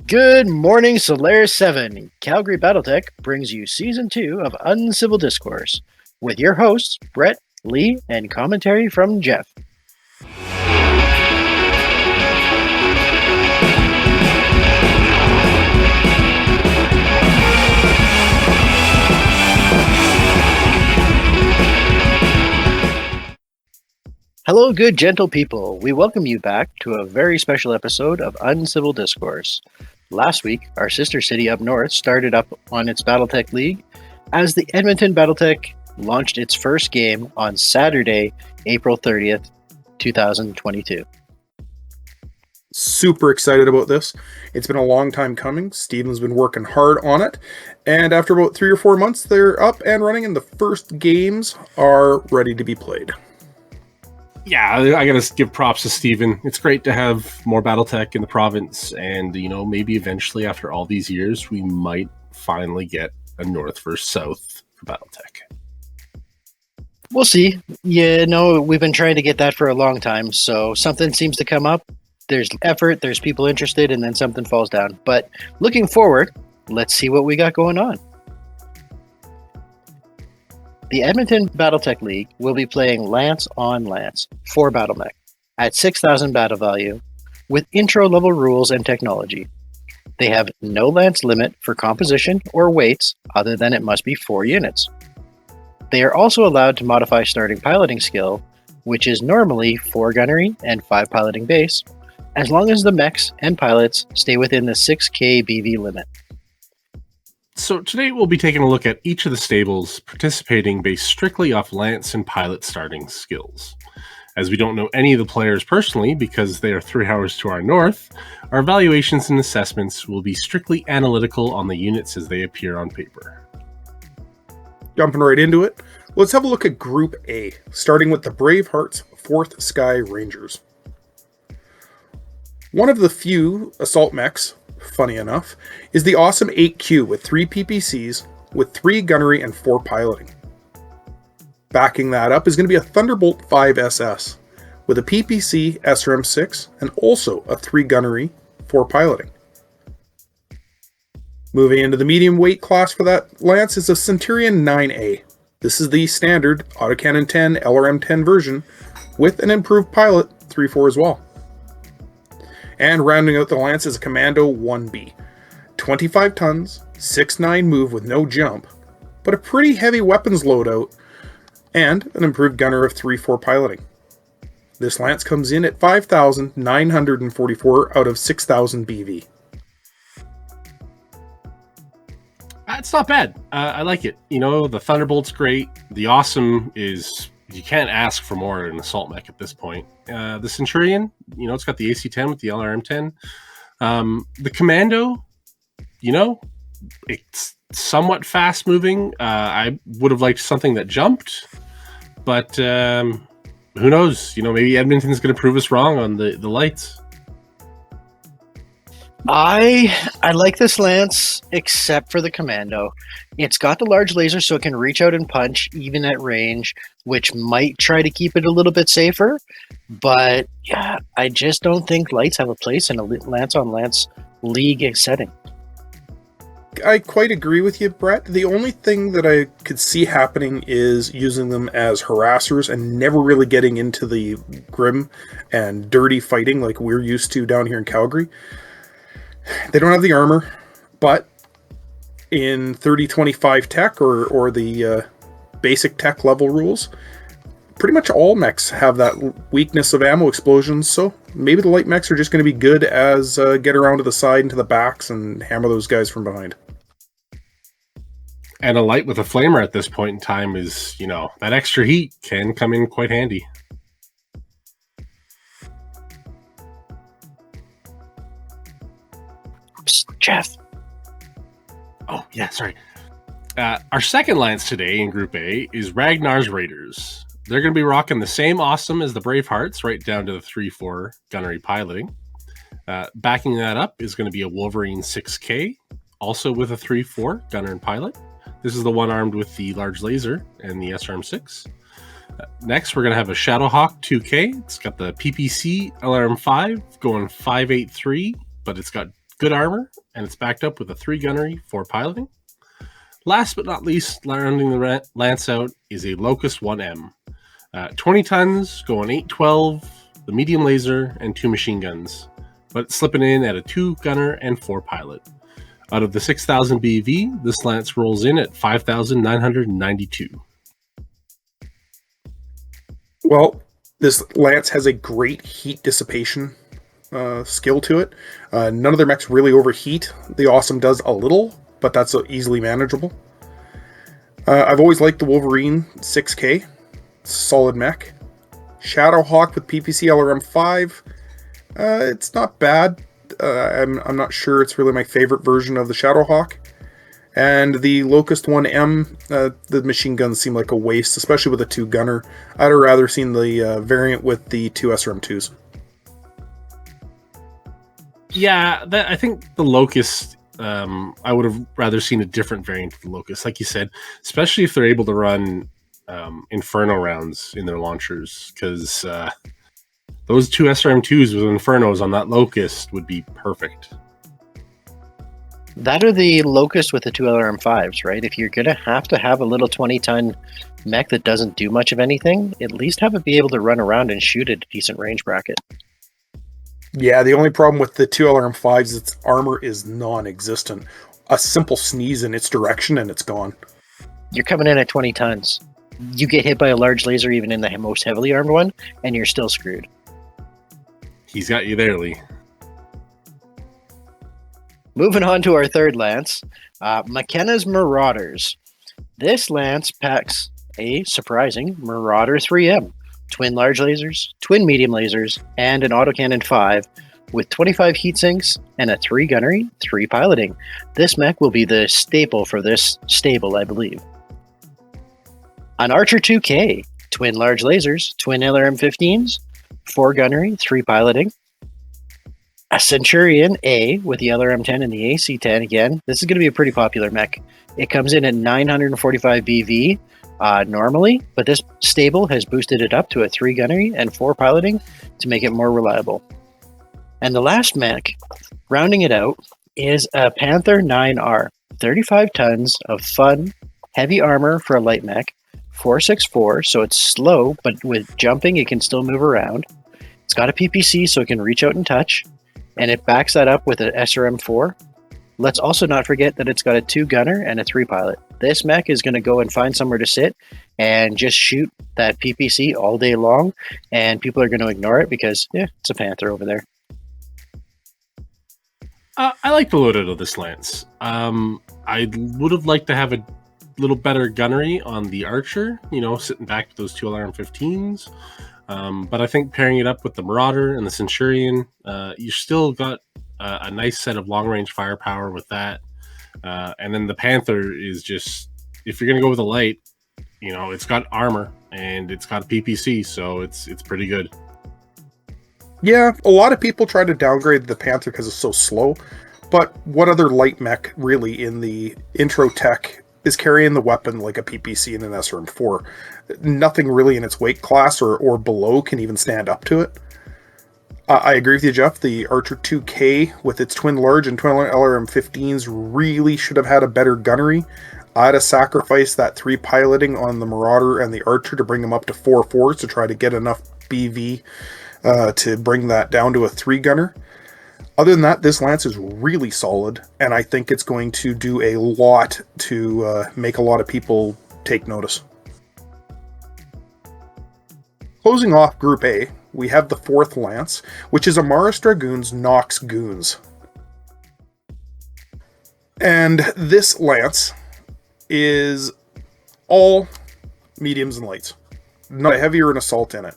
Good morning, Solaris 7. Calgary Battletech brings you Season 2 of Uncivil Discourse with your hosts, Brett, Lee, and commentary from Geoff. Hello, good gentle people. We welcome you back to a very special episode of Uncivil Discourse. Last week, our sister city up north started up on its Battletech League as the Edmonton Battletech launched its first game on Saturday, April 30th, 2022. Super excited about this. It's been a long time coming. Steven's been working hard on it. And after about 3 or 4 months, they're up and running and the first games are ready to be played. Yeah, I gotta give props to Steven. It's great to have more Battletech in the province, and maybe eventually, after all these years, we might finally get a north versus south for Battletech. We'll see. We've been trying to get that for a long time, so something seems to come up. There's effort, there's people interested, and then something falls down. But looking forward, let's see what we got going on. The Edmonton Battletech League will be playing Lance on Lance for BattleMech at 6,000 battle value with intro-level rules and technology. They have no Lance limit for composition or weights other than it must be 4 units. They are also allowed to modify starting piloting skill, which is normally 4 gunnery and 5 piloting base, as long as the mechs and pilots stay within the 6k BV limit. So today we'll be taking a look at each of the stables participating based strictly off Lance and pilot starting skills. As we don't know any of the players personally because they are 3 hours to our north, our evaluations and assessments will be strictly analytical on the units as they appear on paper. Jumping right into it, let's have a look at Group A, starting with the Bravehearts 4th Sky Rangers. One of the few assault mechs, funny enough, is the awesome 8Q with 3 PPCs, with 3 gunnery and 4 piloting. Backing that up is going to be a Thunderbolt 5 SS, with a PPC SRM6 and also a 3 gunnery, 4 piloting. Moving into the medium weight class for that Lance is a Centurion 9A. This is the standard Autocannon 10 LRM 10 version, with an improved pilot 3-4 as well. And rounding out the Lance is a Commando 1B. 25 tons, 6'9 move with no jump, but a pretty heavy weapons loadout, and an improved gunner of 3-4 piloting. This Lance comes in at 5,944 out of 6,000 BV. It's not bad. I like it. The Thunderbolt's great. The Awesome is... you can't ask for more in an assault mech at this point. The Centurion, it's got the AC-10 with the LRM-10. The Commando, it's somewhat fast-moving. I would have liked something that jumped, but who knows? Maybe Edmonton's going to prove us wrong on the lights. I like this Lance, except for the Commando. It's got the large laser so it can reach out and punch, even at range, which might try to keep it a little bit safer. But yeah, I just don't think lights have a place in a Lance-on-Lance league setting. I quite agree with you, Brett. The only thing that I could see happening is using them as harassers and never really getting into the grim and dirty fighting like we're used to down here in Calgary. They don't have the armor, but in 3025 tech or the basic tech level rules, pretty much all mechs have that weakness of ammo explosions, so maybe the light mechs are just going to be good as get around to the side and to the backs and hammer those guys from behind. And a light with a flamer at this point in time is, that extra heat can come in quite handy. Geoff. Oh, yeah, sorry. Our second Lance today in Group A is Ragnar's Raiders. They're going to be rocking the same awesome as the Bravehearts, right down to the 3-4 gunnery piloting. Backing that up is going to be a Wolverine 6K, also with a 3-4 gunner and pilot. This is the one armed with the large laser and the SRM6. Next, we're going to have a Shadowhawk 2K. It's got the PPC LRM5 going 583, but it's got good armor, and it's backed up with a 3 gunnery, 4 piloting. Last but not least, rounding the lance out is a Locust 1M. 20 tons, going 812, the medium laser, and 2 machine guns, but slipping in at a 2 gunner and 4 pilot. Out of the 6,000 BV, this lance rolls in at 5,992. Well, this lance has a great heat dissipation skill to it. None of their mechs really overheat. The Awesome does a little, but that's easily manageable. I've always liked the Wolverine 6K. Solid mech. Shadowhawk with PPC LRM 5. It's not bad. I'm not sure it's really my favorite version of the Shadowhawk. And the Locust 1M, the machine guns seem like a waste, especially with a 2 gunner. I'd have rather seen the variant with the 2 SRM2s. Yeah, I think the Locust, I would have rather seen a different variant of the Locust, like you said, especially if they're able to run Inferno rounds in their launchers, because those 2 SRM2s with Infernos on that Locust would be perfect. That or the Locust with the 2 LRM5s, right? If you're going to have a little 20-ton mech that doesn't do much of anything, at least have it be able to run around and shoot at a decent range bracket. Yeah, the only problem with the 2 LRM5s is its armor is non-existent. A simple sneeze in its direction and it's gone. You're coming in at 20 tons. You get hit by a large laser even in the most heavily armed one, and you're still screwed. He's got you there, Lee. Moving on to our third lance, McKenna's Marauders. This lance packs a surprising Marauder 3M, twin large lasers, twin medium lasers, and an autocannon 5 with 25 heat sinks and a 3 gunnery, 3 piloting. This mech will be the staple for this stable, I believe. An Archer 2K, twin large lasers, twin LRM-15s, 4 gunnery, 3 piloting. A Centurion A with the LRM-10 and the AC-10 again. This is going to be a pretty popular mech. It comes in at 945 BV normally, but this stable has boosted it up to a 3 gunnery and 4 piloting to make it more reliable. And the last mech, rounding it out, is a Panther 9R. 35 tons of fun, heavy armor for a light mech. 464, so it's slow, but with jumping it can still move around. It's got a PPC so it can reach out and touch, and it backs that up with an SRM4. Let's also not forget that it's got a 2 gunner and a 3 pilot. This mech is going to go and find somewhere to sit and just shoot that PPC all day long, and people are going to ignore it because, it's a Panther over there. I like the loadout of this lance. I would have liked to have a little better gunnery on the Archer, sitting back with those 2 LRM-15s. But I think pairing it up with the Marauder and the Centurion, you still got a nice set of long-range firepower with that. And then the Panther is just, if you're going to go with a light, it's got armor and it's got a PPC, so it's pretty good. Yeah, a lot of people try to downgrade the Panther because it's so slow, but what other light mech really in the intro tech is carrying the weapon like a PPC and an SRM4? Nothing really in its weight class or below can even stand up to it. I agree with you, Geoff. The Archer 2K with its twin large and twin LRM-15s really should have had a better gunnery. I'd have sacrificed that 3 piloting on the Marauder and the Archer to bring them up to 4-4s to try to get enough BV to bring that down to a 3 gunner. Other than that, this lance is really solid, and I think it's going to do a lot to make a lot of people take notice. Closing off Group A, we have the 4th lance, which is Amaris Dragoon's Nox Goons. And this lance is all mediums and lights. Not a heavy or an assault in it.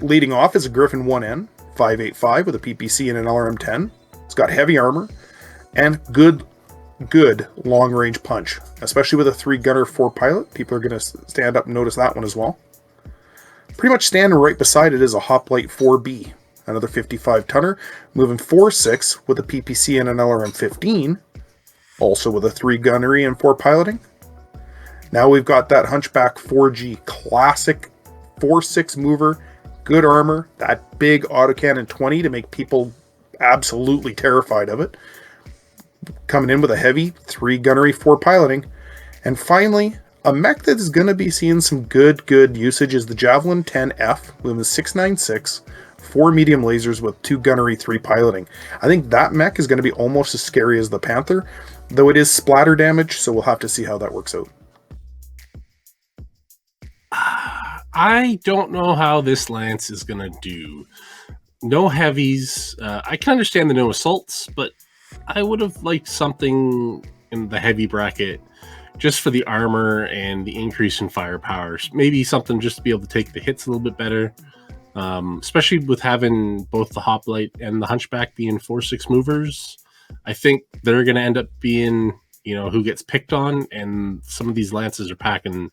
Leading off is a Griffin 1N, 585 with a PPC and an LRM-10. It's got heavy armor and good long-range punch, especially with a 3 gunner 4 pilot. People are going to stand up and notice that one as well. Pretty much standing right beside it is a Hoplite 4B, another 55 tonner, moving 4-6 with a PPC and an LRM-15, also with a 3 gunnery and 4 piloting. Now we've got that Hunchback 4G classic 4-6 mover, good armor, that big autocannon 20 to make people absolutely terrified of it. Coming in with a heavy 3 gunnery, 4 piloting. And finally, a mech that is going to be seeing some good usage is the Javelin 10F with a 696, 4 medium lasers with 2 gunnery, 3 piloting. I think that mech is going to be almost as scary as the Panther, though it is splatter damage, so we'll have to see how that works out. I don't know how this Lance is going to do. No heavies. I can understand the no assaults, but I would have liked something in the heavy bracket just for the armor and the increase in firepower. Maybe something just to be able to take the hits a little bit better, especially with having both the Hoplite and the Hunchback being 4/6 movers. I think they're going to end up being, who gets picked on, and some of these Lances are packing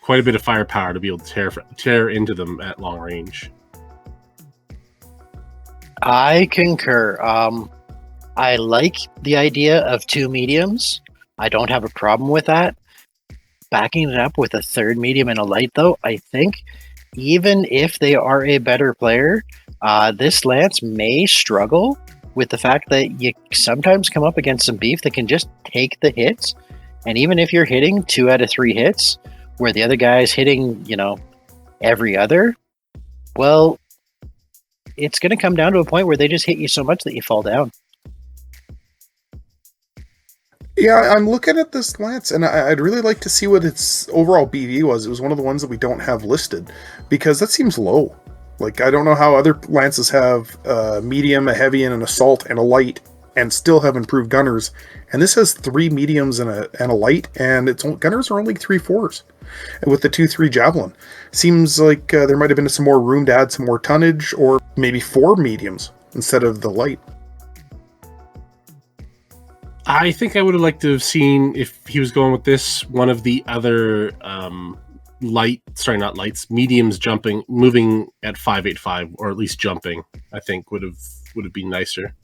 quite a bit of firepower to be able to tear into them at long range. I concur. I like the idea of 2 mediums. I don't have a problem with that. Backing it up with a 3rd medium and a light, though, I think even if they are a better player, this Lance may struggle with the fact that you sometimes come up against some beef that can just take the hits. And even if you're hitting 2 out of 3 hits, where the other guy is hitting, every other, well, it's going to come down to a point where they just hit you so much that you fall down. Yeah, I'm looking at this Lance, and I'd really like to see what its overall BV was. It was one of the ones that we don't have listed, because that seems low. Like, I don't know how other Lances have a medium, a heavy, and an assault, and a light, and still have improved gunners. And this has 3 mediums and a light, and its gunners are only 3 4s. And with the 2-3 Javelin. Seems like there might have been some more room to add some more tonnage, or maybe 4 mediums instead of the light. I think I would have liked to have seen, if he was going with this, one of the other mediums moving at 585, or at least jumping, I think would have been nicer.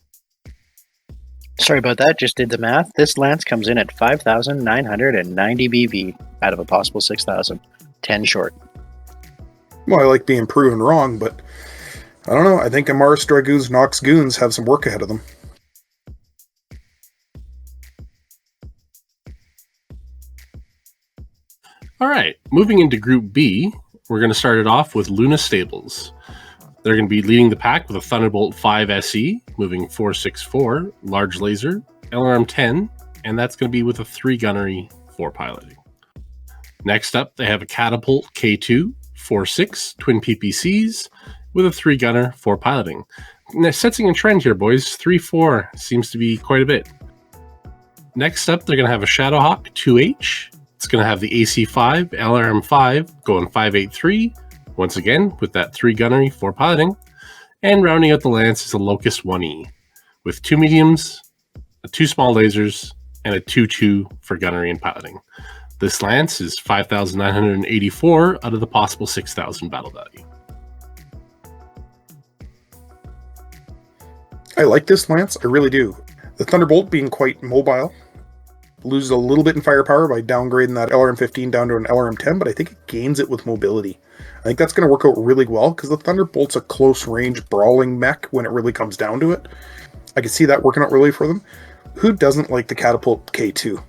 Sorry about that, just did the math. This Lance comes in at 5,990 BV out of a possible 6,000. 10 short. Well, I like being proven wrong, but I don't know. I think Amaris Dragoons Nox Goons have some work ahead of them. All right, moving into Group B, we're going to start it off with Luna Stables. They're going to be leading the pack with a Thunderbolt 5 SE, moving 4/6/4, large laser, LRM 10, and that's going to be with a 3 gunnery, 4 piloting. Next up, they have a Catapult K2, 4/6, twin PPCs, with a 3 gunner, 4 piloting. And they're setting a trend here, boys. 3/4 seems to be quite a bit. Next up, they're going to have a Shadowhawk 2H. It's going to have the AC5, LRM 5, going 5/8/3, once again with that 3 gunnery, 4 piloting. And rounding out the Lance is a Locust 1E, with 2 mediums, 2 small lasers, and a 2/2 for gunnery and piloting. This Lance is 5,984 out of the possible 6,000 battle value. I like this Lance, I really do. The Thunderbolt being quite mobile, loses a little bit in firepower by downgrading that LRM 15 down to an LRM 10, but I think it gains it with mobility. I think that's going to work out really well, because the Thunderbolt's a close-range brawling mech when it really comes down to it. I can see that working out really for them. Who doesn't like the Catapult K2?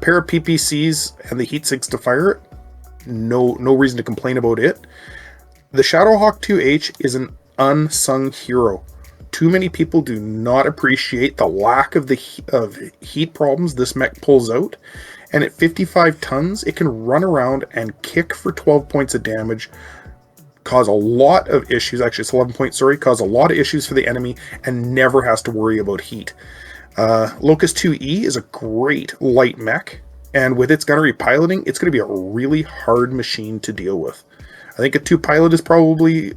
Pair of PPCs and the heat sinks to fire it. No reason to complain about it. The Shadowhawk 2H is an unsung hero. Too many people do not appreciate the lack of heat problems this mech pulls out. And at 55 tons, it can run around and kick for 12 points of damage, cause a lot of issues, actually it's 11 points, cause a lot of issues for the enemy, and never has to worry about heat. Locust 2E is a great light mech, and with its gunnery piloting, it's going to be a really hard machine to deal with. I think a 2 pilot is probably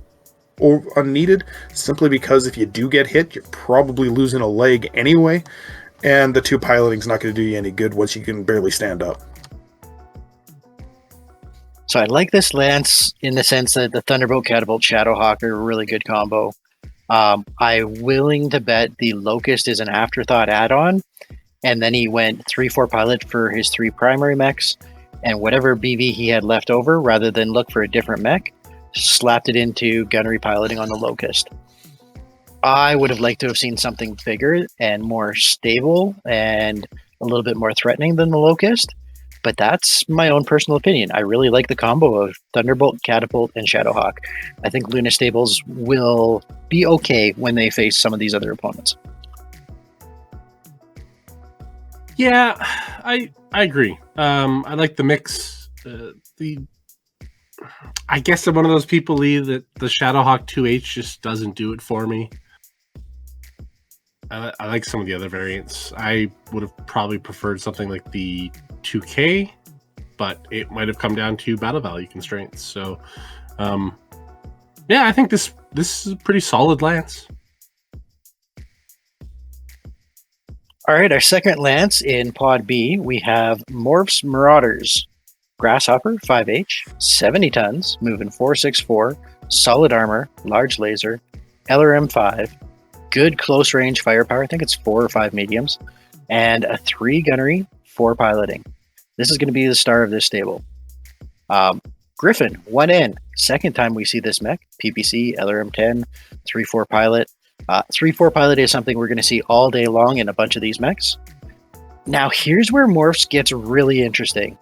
unneeded, simply because if you do get hit, you're probably losing a leg anyway, and the 2 piloting is not going to do you any good once you can barely stand up. So I like this Lance in the sense that the Thunderbolt, Catapult, Shadowhawk are a really good combo. I'm willing to bet the Locust is an afterthought add-on, and then he went 3/4 pilot for his 3 primary mechs, and whatever BV he had left over, rather than look for a different mech, slapped it into gunnery piloting on the Locust. I would have liked to have seen something bigger and more stable and a little bit more threatening than the Locust. But that's my own personal opinion. I really like the combo of Thunderbolt, Catapult, and Shadowhawk. I think Luna Stables will be okay when they face some of these other opponents. Yeah, I agree. I like the mix. I guess I'm one of those people, Lee, that the Shadowhawk 2H just doesn't do it for me. I like some of the other variants. I would have probably preferred something like the 2K, but it might have come down to battle value constraints. So, yeah, I think this is a pretty solid lance. All right, our second lance in Pod B, we have Morph's Marauders. Grasshopper, 5H, 70 tons, moving 464, solid armor, large laser, LRM 5, good close range firepower, I think it's 4 or 5 mediums, and a 3 gunnery, 4 piloting. This is going to be the star of this stable. Griffin, 1N, second time we see this mech, PPC, LRM 10, 3-4 pilot. 3-4 pilot is something we're going to see all day long in a bunch of these mechs. Now here's where Morphs gets really interesting.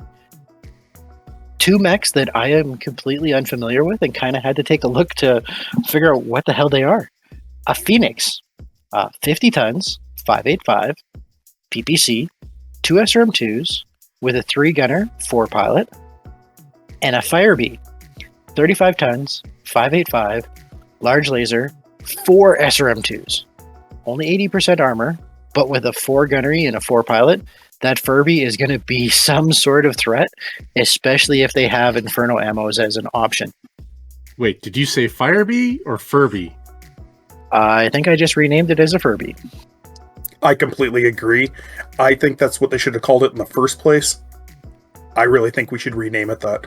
2 mechs that I am completely unfamiliar with and kind of had to take a look to figure out what the hell they are. A Phoenix, 50 tons, 585, PPC, 2 SRM2s with a 3 gunner, 4 pilot, and a Firebee, 35 tons, 585, large laser, 4 SRM2s. Only 80% armor, but with a 4 gunnery and a 4 pilot, that Furby is going to be some sort of threat, especially if they have Inferno ammos as an option. Wait, did you say Firebee or Furby? I think I just renamed it as a Furby. I completely agree. I think that's what they should have called it in the first place. I really think we should rename it that.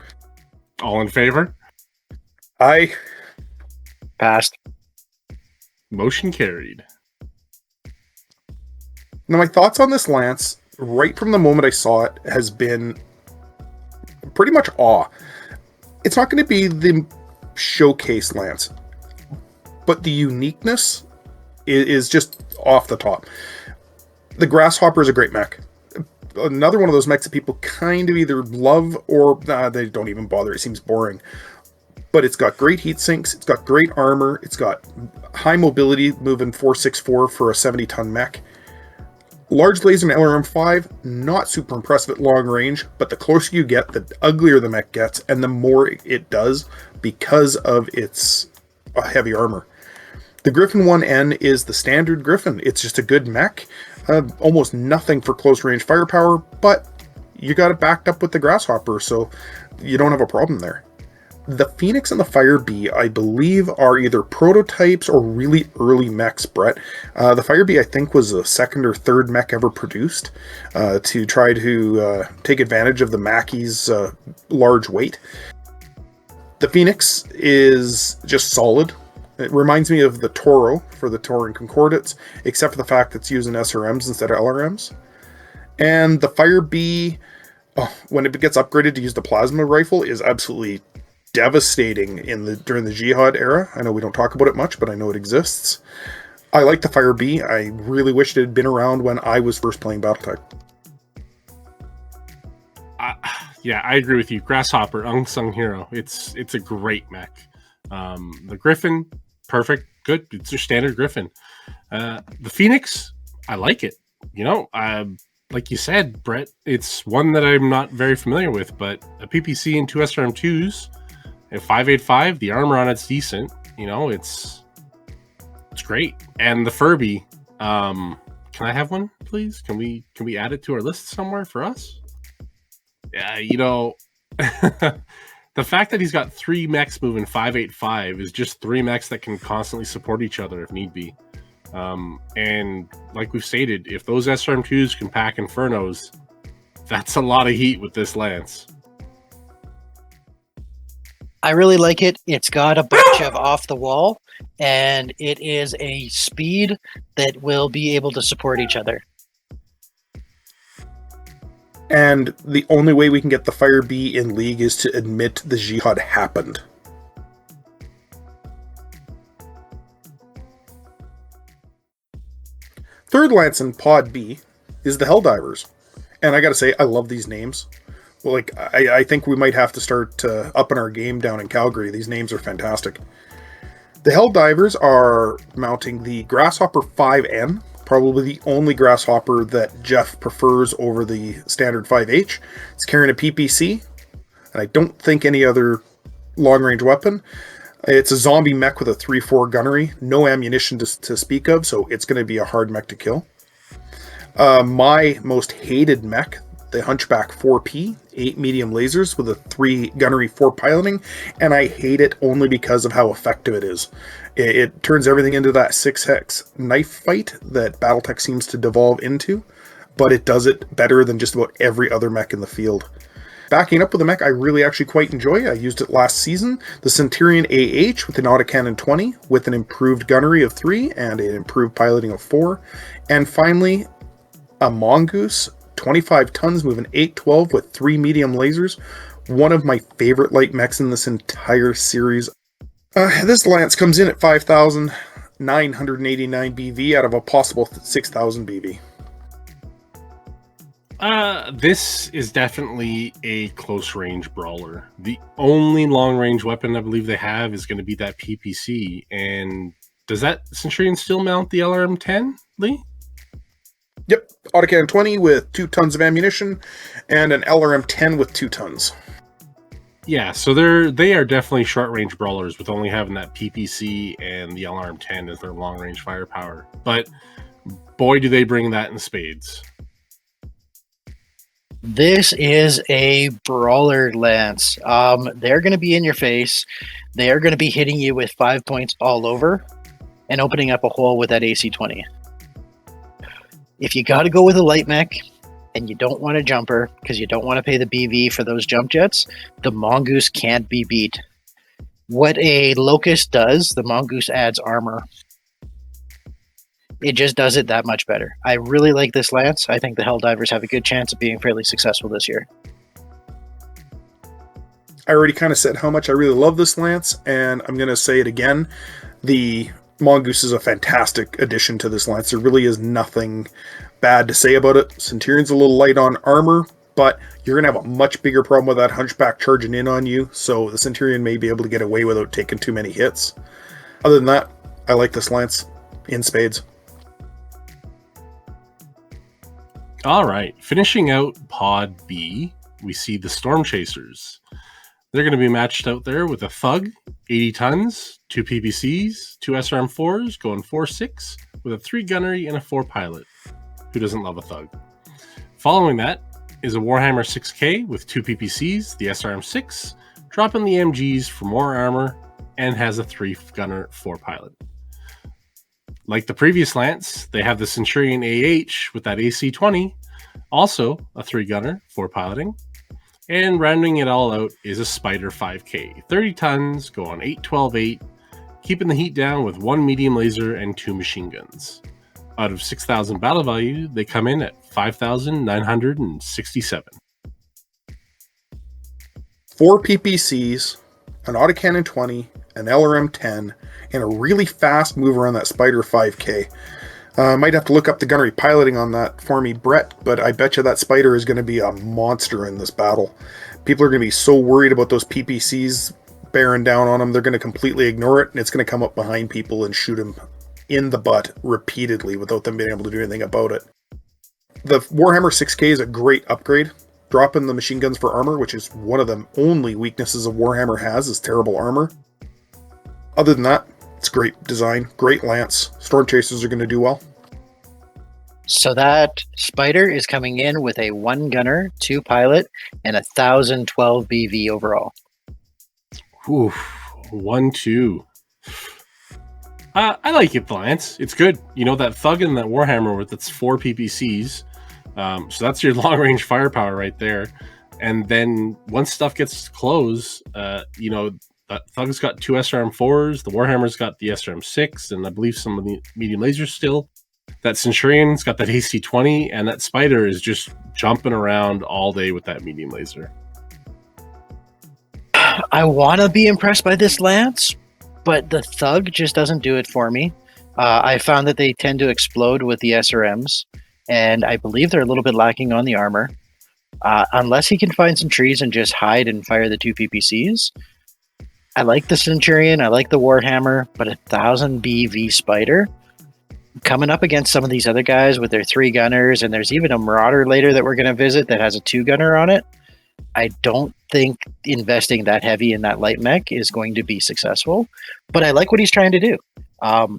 All in favor? I Passed. Motion carried. Now, my thoughts on this lance, right from the moment I saw it, has been pretty much awe. It's not going to be the showcase lance, but the uniqueness is just off the top. The Grasshopper is a great mech. Another one of those mechs that people kind of either love or they don't even bother. It seems boring. But it's got great heat sinks, it's got great armor, it's got high mobility, moving 464 for a 70-ton mech. Large laser and LRM5, not super impressive at long range, but the closer you get, the uglier the mech gets, and the more it does because of its heavy armor. The Griffin 1N is the standard Griffin. It's just a good mech. Almost nothing for close range firepower, but you got it backed up with the Grasshopper, so you don't have a problem there. The Phoenix and the Firebee, I believe, are either prototypes or really early mechs, Brett. The Firebee, I think, was the second or third mech ever produced to try to take advantage of the Mackey's large weight. The Phoenix is just solid. It reminds me of the Toro for the Tauren Concordates, except for the fact that it's using SRMs instead of LRMs. And the Firebee, when it gets upgraded to use the plasma rifle, is absolutely devastating during the Jihad era. I know we don't talk about it much, but I know it exists. I like the Firebee. I really wish it had been around when I was first playing Battletech. Yeah, I agree with you. Grasshopper, unsung hero. It's a great mech. The Griffin, perfect, good. It's your standard Griffin. The Phoenix, I like it. You know, like you said, Brett, it's one that I'm not very familiar with, but a PPC and 2 SRM2s and 585, the armor on it's decent. You know, it's great. And the Furby, can I have one, please? Can we add it to our list somewhere for us? Yeah, you know, the fact that he's got 3 mechs moving 585 is just 3 mechs that can constantly support each other if need be. And like we've stated, if those SRM2s can pack Infernos, that's a lot of heat with this lance. I really like it. It's got a bunch of off the wall, and it is a speed that will be able to support each other. And the only way we can get the Firebee in League is to admit the Jihad happened. Third lance in Pod B is the Helldivers. And I gotta say, I love these names. Well, like, I think we might have to start upping our game down in Calgary. These names are fantastic. The Helldivers are mounting the Grasshopper 5N, probably the only Grasshopper that Geoff prefers over the standard 5H. It's carrying a PPC, and I don't think any other long-range weapon. It's a zombie mech with a 3-4 gunnery, no ammunition to speak of, so it's going to be a hard mech to kill. My most hated mech, the Hunchback 4P, 8 medium lasers with a 3 gunnery 4 piloting, and I hate it only because of how effective it is. It turns everything into that 6-hex knife fight that Battletech seems to devolve into, but it does it better than just about every other mech in the field. Backing up with a mech I really actually quite enjoy, I used it last season, the Centurion AH with an autocannon 20, with an improved gunnery of 3 and an improved piloting of 4, and finally, a Mongoose, 25 tons, moving 812 with 3 medium lasers, one of my favorite light mechs in this entire series. This lance comes in at 5,989 BV out of a possible 6,000 BV. This is definitely a close range brawler. The only long range weapon I believe they have is going to be that PPC. And does that Centurion still mount the LRM-10, Lee? Yep, autocannon 20 with 2 tons of ammunition, and an LRM-10 with 2 tons. Yeah, so they are definitely short range brawlers with only having that PPC and the LRM-10 as their long range firepower. But boy, do they bring that in spades. This is a brawler lance. They're going to be in your face. They are going to be hitting you with 5 points all over and opening up a hole with that AC-20. If you got to go with a light mech and you don't want a jumper because you don't want to pay the BV for those jump jets, the Mongoose can't be beat. What a Locust does, the Mongoose adds armor. It just does it that much better. I really like this lance. I think the Helldivers have a good chance of being fairly successful this year. I already kind of said how much I really love this lance, and I'm going to say it again. The Mongoose is a fantastic addition to this lance. There really is nothing bad to say about it. Centurion's a little light on armor, but you're going to have a much bigger problem with that Hunchback charging in on you, so the Centurion may be able to get away without taking too many hits. Other than that, I like this lance in spades. All right, finishing out Pod B, we see the Storm Chasers. They're going to be matched out there with a Thug, 80 tons, 2 PPCs, 2 SRM4s, going 4-6, with a 3 gunnery and a 4 pilot. Who doesn't love a Thug? Following that is a Warhammer 6K with 2 PPCs, the SRM6, dropping the MGs for more armor, and has a 3 gunner, 4 pilot. Like the previous lance, they have the Centurion AH with that AC-20, also a 3 gunner, 4 piloting. And rounding it all out is a Spider 5K, 30 tons, go on 8-12-8, keeping the heat down with 1 medium laser and 2 machine guns. Out of 6,000 battle value, they come in at 5,967. 4 PPCs, an autocannon 20, an LRM-10, and a really fast mover on that Spider 5K. Might have to look up the gunnery piloting on that for me, Brett, but I bet you that Spider is going to be a monster in this battle. People are going to be so worried about those PPCs bearing down on them, they're going to completely ignore it, and it's going to come up behind people and shoot them in the butt repeatedly without them being able to do anything about it. The Warhammer 6K is a great upgrade. Dropping the machine guns for armor, which is one of the only weaknesses a Warhammer has, is terrible armor. Other than that, it's great design, great lance. Storm Chasers are going to do well. So that Spider is coming in with a 1 gunner, 2 pilot, and 1,012 BV overall. Oof, 1-2. I like it, the lance. It's good. You know, that Thug and that Warhammer with its 4 PPCs. So that's your long-range firepower right there. And then once stuff gets close, you know, that Thug's got 2 SRM4s, the Warhammer's got the SRM6, and I believe some of the medium lasers still. That Centurion's got that AC-20, and that Spider is just jumping around all day with that medium laser. I want to be impressed by this lance, but the Thug just doesn't do it for me. I found that they tend to explode with the SRMs, and I believe they're a little bit lacking on the armor. Unless he can find some trees and just hide and fire the 2 PPCs. I like the Centurion, I like the Warhammer, but 1,000 BV Spider coming up against some of these other guys with their 3 gunners, and there's even a Marauder later that we're going to visit that has a 2 gunner on it. I don't think investing that heavy in that light mech is going to be successful, but I like what he's trying to do.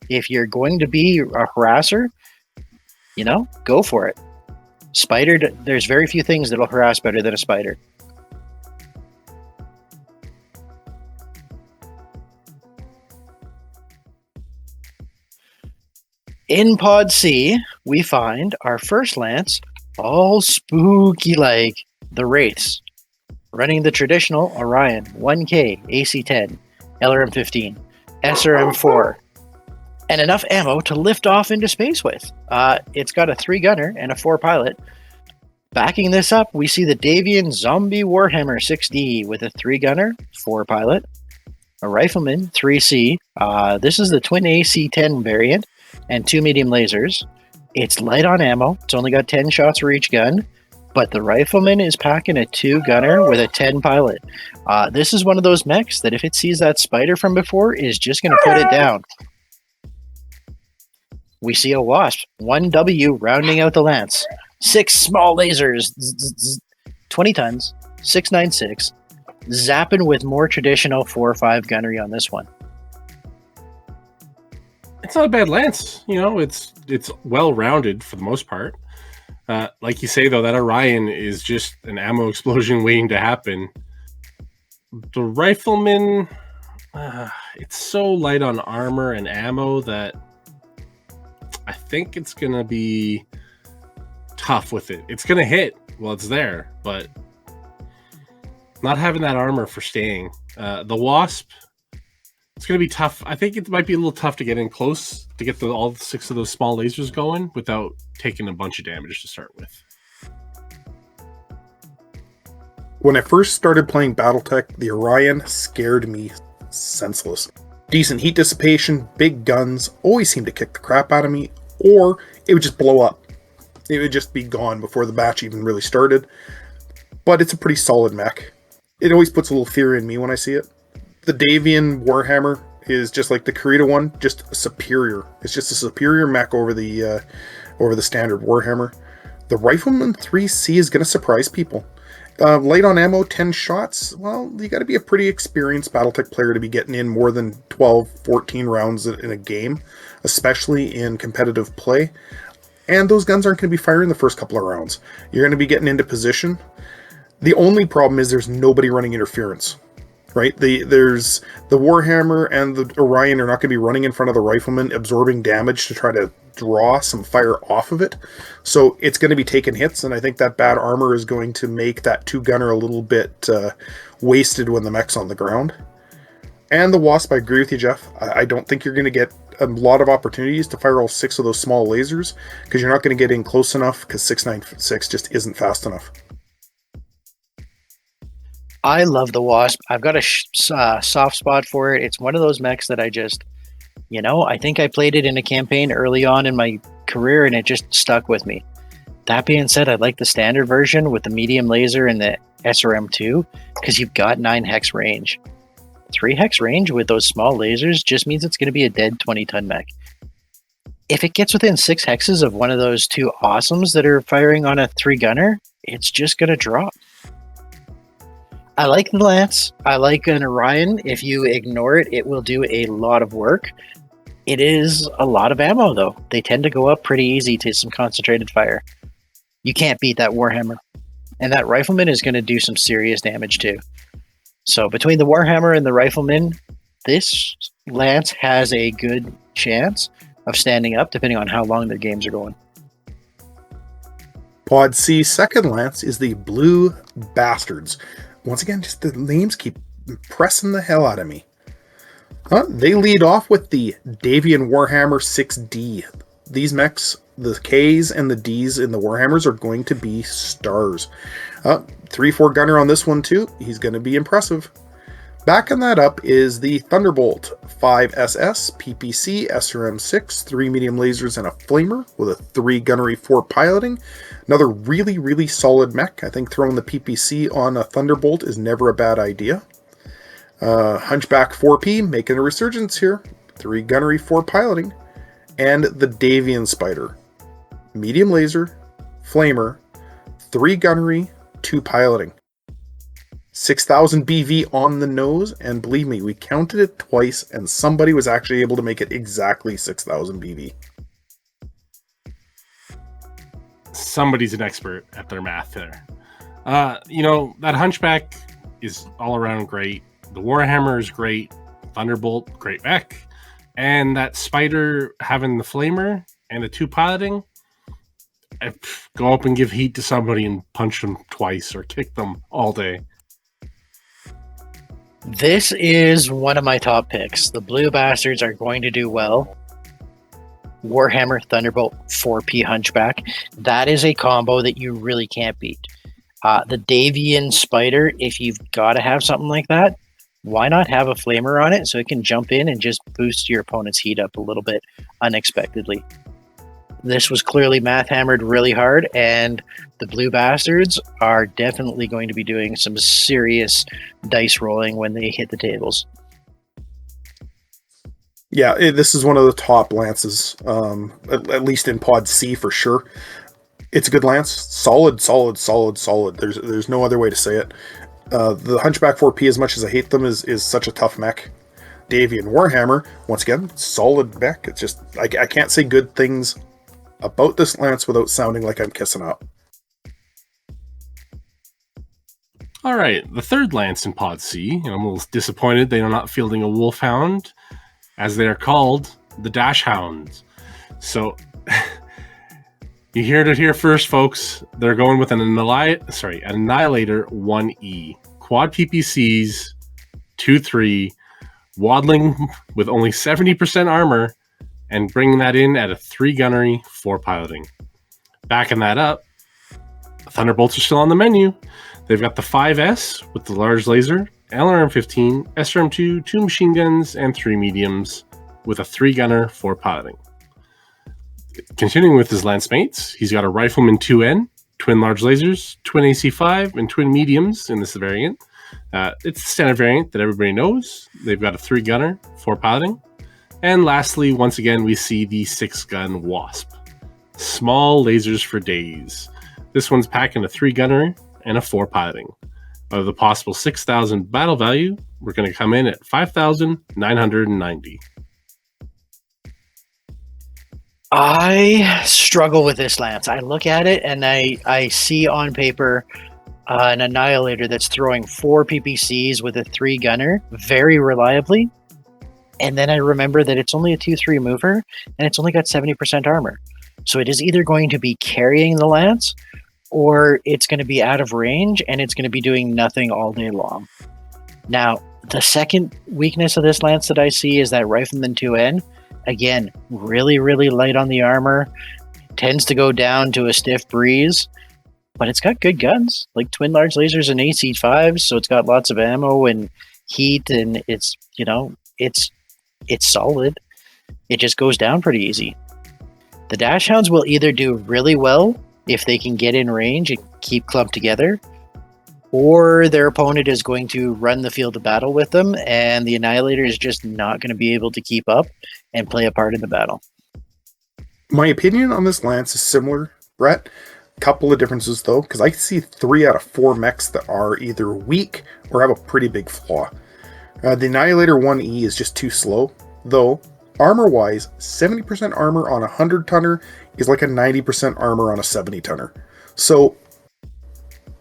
If you're going to be a harasser, go for it. Spider, there's very few things that'll harass better than a spider. In Pod C, we find our first lance, all spooky like the Wraiths, running the traditional Orion 1K AC-10, LRM-15, SRM-4, and enough ammo to lift off into space with. It's got a 3 gunner and a 4 pilot. Backing this up, we see the Davian Zombie Warhammer 6D with a 3 gunner, 4 pilot, a Rifleman 3C. This is the twin AC-10 variant, and 2 medium lasers. It's light on ammo. It's only got 10 shots for each gun, but the Rifleman is packing a 2 gunner with a 10 pilot. This is one of those mechs that if it sees that spider from before, is just going to put it down. We see a Wasp, 1W rounding out the lance. 6 small lasers, 20 tons, 696, zapping with more traditional 4 or 5 gunnery on this one. It's not a bad lance, it's well rounded for the most part. Like you say though, that Orion is just an ammo explosion waiting to happen. The Rifleman, it's so light on armor and ammo that I think it's gonna be tough with it. It's gonna hit while it's there, but not having that armor for staying. The Wasp, it's going to be tough. I think it might be a little tough to get in close to get all 6 of those small lasers going without taking a bunch of damage to start with. When I first started playing Battletech, the Orion scared me senseless. Decent heat dissipation, big guns, always seemed to kick the crap out of me, or it would just blow up. It would just be gone before the batch even really started. But it's a pretty solid mech. It always puts a little fear in me when I see it. The Davian Warhammer is just like the Kurita one, just superior. It's just a superior mech over the standard Warhammer. The Rifleman 3C is going to surprise people. Light on ammo, 10 shots. Well, you got to be a pretty experienced Battletech player to be getting in more than 12, 14 rounds in a game, especially in competitive play. And those guns aren't going to be firing the first couple of rounds. You're going to be getting into position. The only problem is there's nobody running interference. Right? There's the Warhammer and the Orion are not going to be running in front of the Rifleman, absorbing damage to try to draw some fire off of it. So it's going to be taking hits, and I think that bad armor is going to make that 2 gunner a little bit wasted when the mech's on the ground. And the Wasp, I agree with you, Jeff. I don't think you're going to get a lot of opportunities to fire all 6 of those small lasers, because you're not going to get in close enough, because 696 just isn't fast enough. I love the Wasp. I've got a soft spot for it. It's one of those mechs that I just, I think I played it in a campaign early on in my career and it just stuck with me. That being said, I like the standard version with the medium laser and the SRM2 because you've got 9 hex range. 3 hex range with those small lasers just means it's going to be a dead 20-ton mech. If it gets within 6 hexes of one of those 2 awesomes that are firing on a 3 gunner, it's just going to drop. I like the lance. I like an Orion. If you ignore it, it will do a lot of work. It is a lot of ammo, though. They tend to go up pretty easy to some concentrated fire. You can't beat that Warhammer. And that Rifleman is going to do some serious damage, too. So between the Warhammer and the Rifleman, this lance has a good chance of standing up, depending on how long their games are going. Pod C second lance is the Blue Bastards. Once again, just the names keep impressing the hell out of me. They lead off with the Davian Warhammer 6D. These mechs, the Ks and the Ds in the Warhammers are going to be stars. 3-4 gunner on this one too. He's going to be impressive. Backing that up is the Thunderbolt 5SS PPC SRM6, 3 medium lasers and a flamer with a 3 gunnery, 4 piloting. Another really, really solid mech. I think throwing the PPC on a Thunderbolt is never a bad idea. Hunchback 4P making a resurgence here. 3 gunnery, 4 piloting. And the Davian Spider. Medium laser, flamer, 3 gunnery, 2 piloting. 6,000 BV on the nose, and believe me, we counted it twice, and somebody was actually able to make it exactly 6,000 BV. Somebody's an expert at their math there. That Hunchback is all around great. The Warhammer is great. Thunderbolt, great mech. And that Spider having the flamer and the 2 piloting, go up and give heat to somebody and punch them twice or kick them all day. This is one of my top picks. The Blue Bastards are going to do well. Warhammer Thunderbolt 4P Hunchback. That is a combo that you really can't beat. The Davian Spider, if you've got to have something like that, why not have a flamer on it so it can jump in and just boost your opponent's heat up a little bit unexpectedly. This was clearly math hammered really hard, and the Blue Bastards are definitely going to be doing some serious dice rolling when they hit the tables. Yeah, this is one of the top lances, at least in Pod C for sure. It's a good lance. Solid. There's no other way to say it. The Hunchback 4P, as much as I hate them, is such a tough mech. Davian Warhammer, once again, solid mech. It's just, I can't say good things about this lance without sounding like I'm kissing up. All right, the third lance in Pod C. I'm a little disappointed they are not fielding a Wolfhound, as they are called, the Dash Hounds. So, you heard it here first, folks. They're going with an Annihilator 1E. Quad PPCs, 2-3, waddling with only 70% armor, and bringing that in at a 3 gunnery, 4 piloting. Backing that up, Thunderbolts are still on the menu. They've got the 5S with the large laser, LRM-15, SRM-2, 2 machine guns, and 3 mediums with a 3 gunner, 4 piloting. Continuing with his lance mates, he's got a Rifleman 2N, twin large lasers, twin AC-5, and twin mediums in this variant. It's the standard variant that everybody knows. They've got a 3 gunner, 4 piloting. And lastly, once again, we see the 6-gun Wasp. Small lasers for days. This one's packing a 3 gunner and a 4 piloting. Out of the possible 6,000 battle value, we're going to come in at 5,990. I struggle with this lance. I look at it and I see on paper an Annihilator that's throwing 4 PPCs with a 3 gunner very reliably. And then I remember that it's only a 2-3 mover and it's only got 70% armor. So it is either going to be carrying the lance or it's going to be out of range and it's going to be doing nothing all day long. Now, the second weakness of this lance that I see is that Rifleman 2N. Again, really, really light on the armor. Tends to go down to a stiff breeze. But it's got good guns, like twin large lasers and AC-5s. So it's got lots of ammo and heat, and it's solid. It just goes down pretty easy. The Dash Hounds will either do really well if they can get in range and keep clumped together, or their opponent is going to run the field of battle with them, and the Annihilator is just not going to be able to keep up and play a part in the battle. My opinion on this lance is similar, Brett. Couple of differences though, because I see 3 out of 4 mechs that are either weak or have a pretty big flaw. The Annihilator 1E is just too slow, though armor-wise, 70% armor on a 100-tonner is like a 90% armor on a 70-tonner. So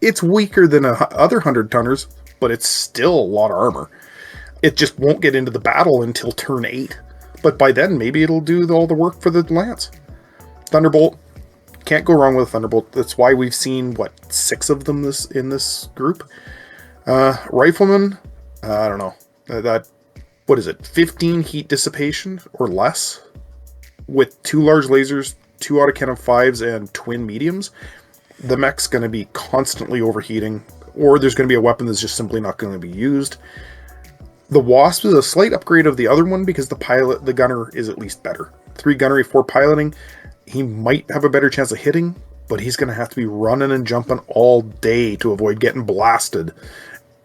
it's weaker than other 100-tonners, but it's still a lot of armor. It just won't get into the battle until turn 8. But by then, maybe it'll do all the work for the lance. Thunderbolt, can't go wrong with a Thunderbolt. That's why we've seen, 6 of them in this group. Rifleman, I don't know. What is it? 15 heat dissipation or less with 2 large lasers, 2 autocannon 5s, and twin mediums. The mech's going to be constantly overheating, or there's going to be a weapon that's just simply not going to be used. The Wasp is a slight upgrade of the other one because the gunner is at least better. 3 gunnery, 4 piloting. He might have a better chance of hitting, but he's going to have to be running and jumping all day to avoid getting blasted,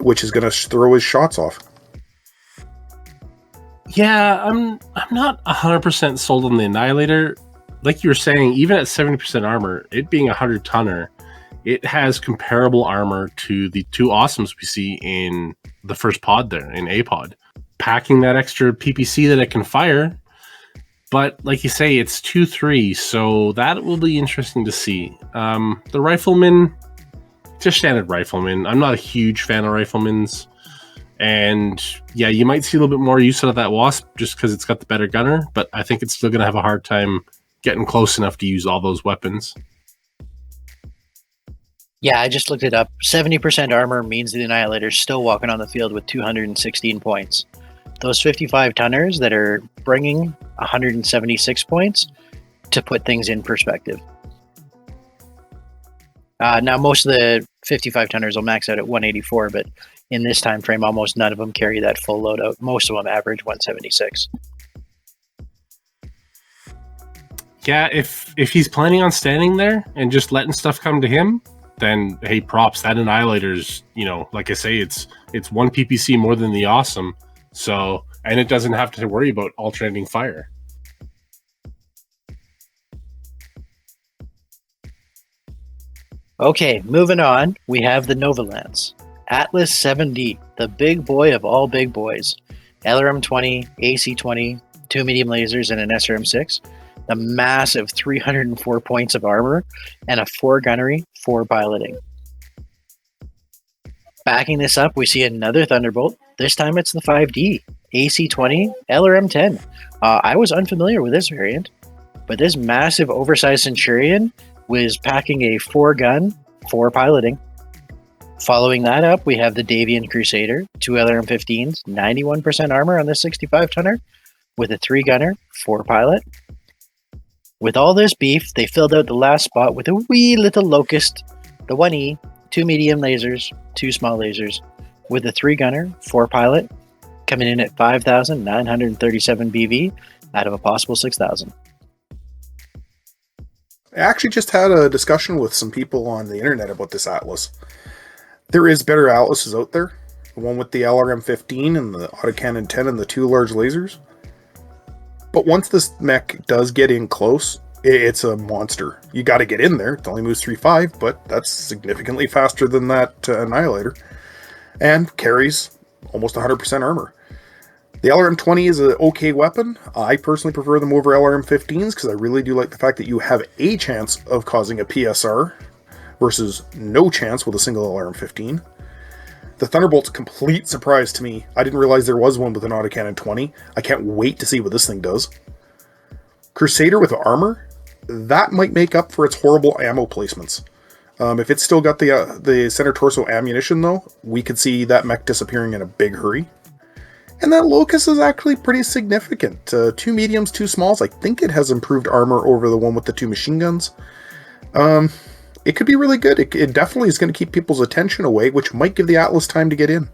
which is going to throw his shots off. Yeah, I'm not 100% sold on the Annihilator. Like you were saying, even at 70% armor, it being a 100-tonner, it has comparable armor to the 2 Awesomes we see in the first pod there, in A-pod. Packing that extra PPC that it can fire, but like you say, it's 2-3, so that will be interesting to see. The Rifleman, just standard Rifleman. I'm not a huge fan of Riflemans. And yeah, you might see a little bit more use out of that Wasp just because it's got the better gunner, but I think it's still going to have a hard time getting close enough to use all those weapons. Yeah, I just looked it up. 70% armor means the Annihilator's still walking on the field with 216 points. Those 55 tonners that are bringing 176 points, to put things in perspective. Now, most of the 55 tonners will max out at 184, but in this time frame, almost none of them carry that full loadout. Most of them average 176. Yeah, if he's planning on standing there and just letting stuff come to him, then hey, props. That Annihilator's, like I say, it's 1 PPC more than the Awesome. So, and it doesn't have to worry about alternating fire. Okay, moving on, we have the Nova Lance. Atlas 7D, the big boy of all big boys. LRM 20, AC 20, 2 medium lasers, and an SRM 6. The massive 304 points of armor, and a 4 gunnery, 4 piloting. Backing this up, we see another Thunderbolt. This time it's the 5D, AC 20, LRM 10. I was unfamiliar with this variant, but this massive oversized Centurion was packing a 4 gun, 4 piloting. Following that up, we have the Davian Crusader, 2 LRM 15s, 91% armor on the 65 tonner, with a 3 gunner, 4 pilot. With all this beef, they filled out the last spot with a wee little Locust, the 1E, 2 medium lasers, 2 small lasers, with a 3 gunner, 4 pilot, coming in at 5,937 BV out of a possible 6,000. I actually just had a discussion with some people on the internet about this Atlas. There is better Atlases out there. The one with the LRM 15 and the autocannon 10 and the 2 large lasers. But once this mech does get in close, it's a monster. You got to get in there. It only moves 3.5, but that's significantly faster than that Annihilator. And carries almost 100% armor. The LRM 20 is an okay weapon. I personally prefer them over LRM 15s because I really do like the fact that you have a chance of causing a PSR versus no chance with a single LRM 15. The Thunderbolt's a complete surprise to me. I didn't realize there was one with an autocannon 20. I can't wait to see what this thing does. Crusader with armor, that might make up for its horrible ammo placements. If it's still got the center torso ammunition though, we could see that mech disappearing in a big hurry. And that Locust is actually pretty significant. 2 mediums, 2 smalls. I think it has improved armor over the one with the 2 machine guns. It could be really good. It definitely is going to keep people's attention away, which might give the Atlas time to get in.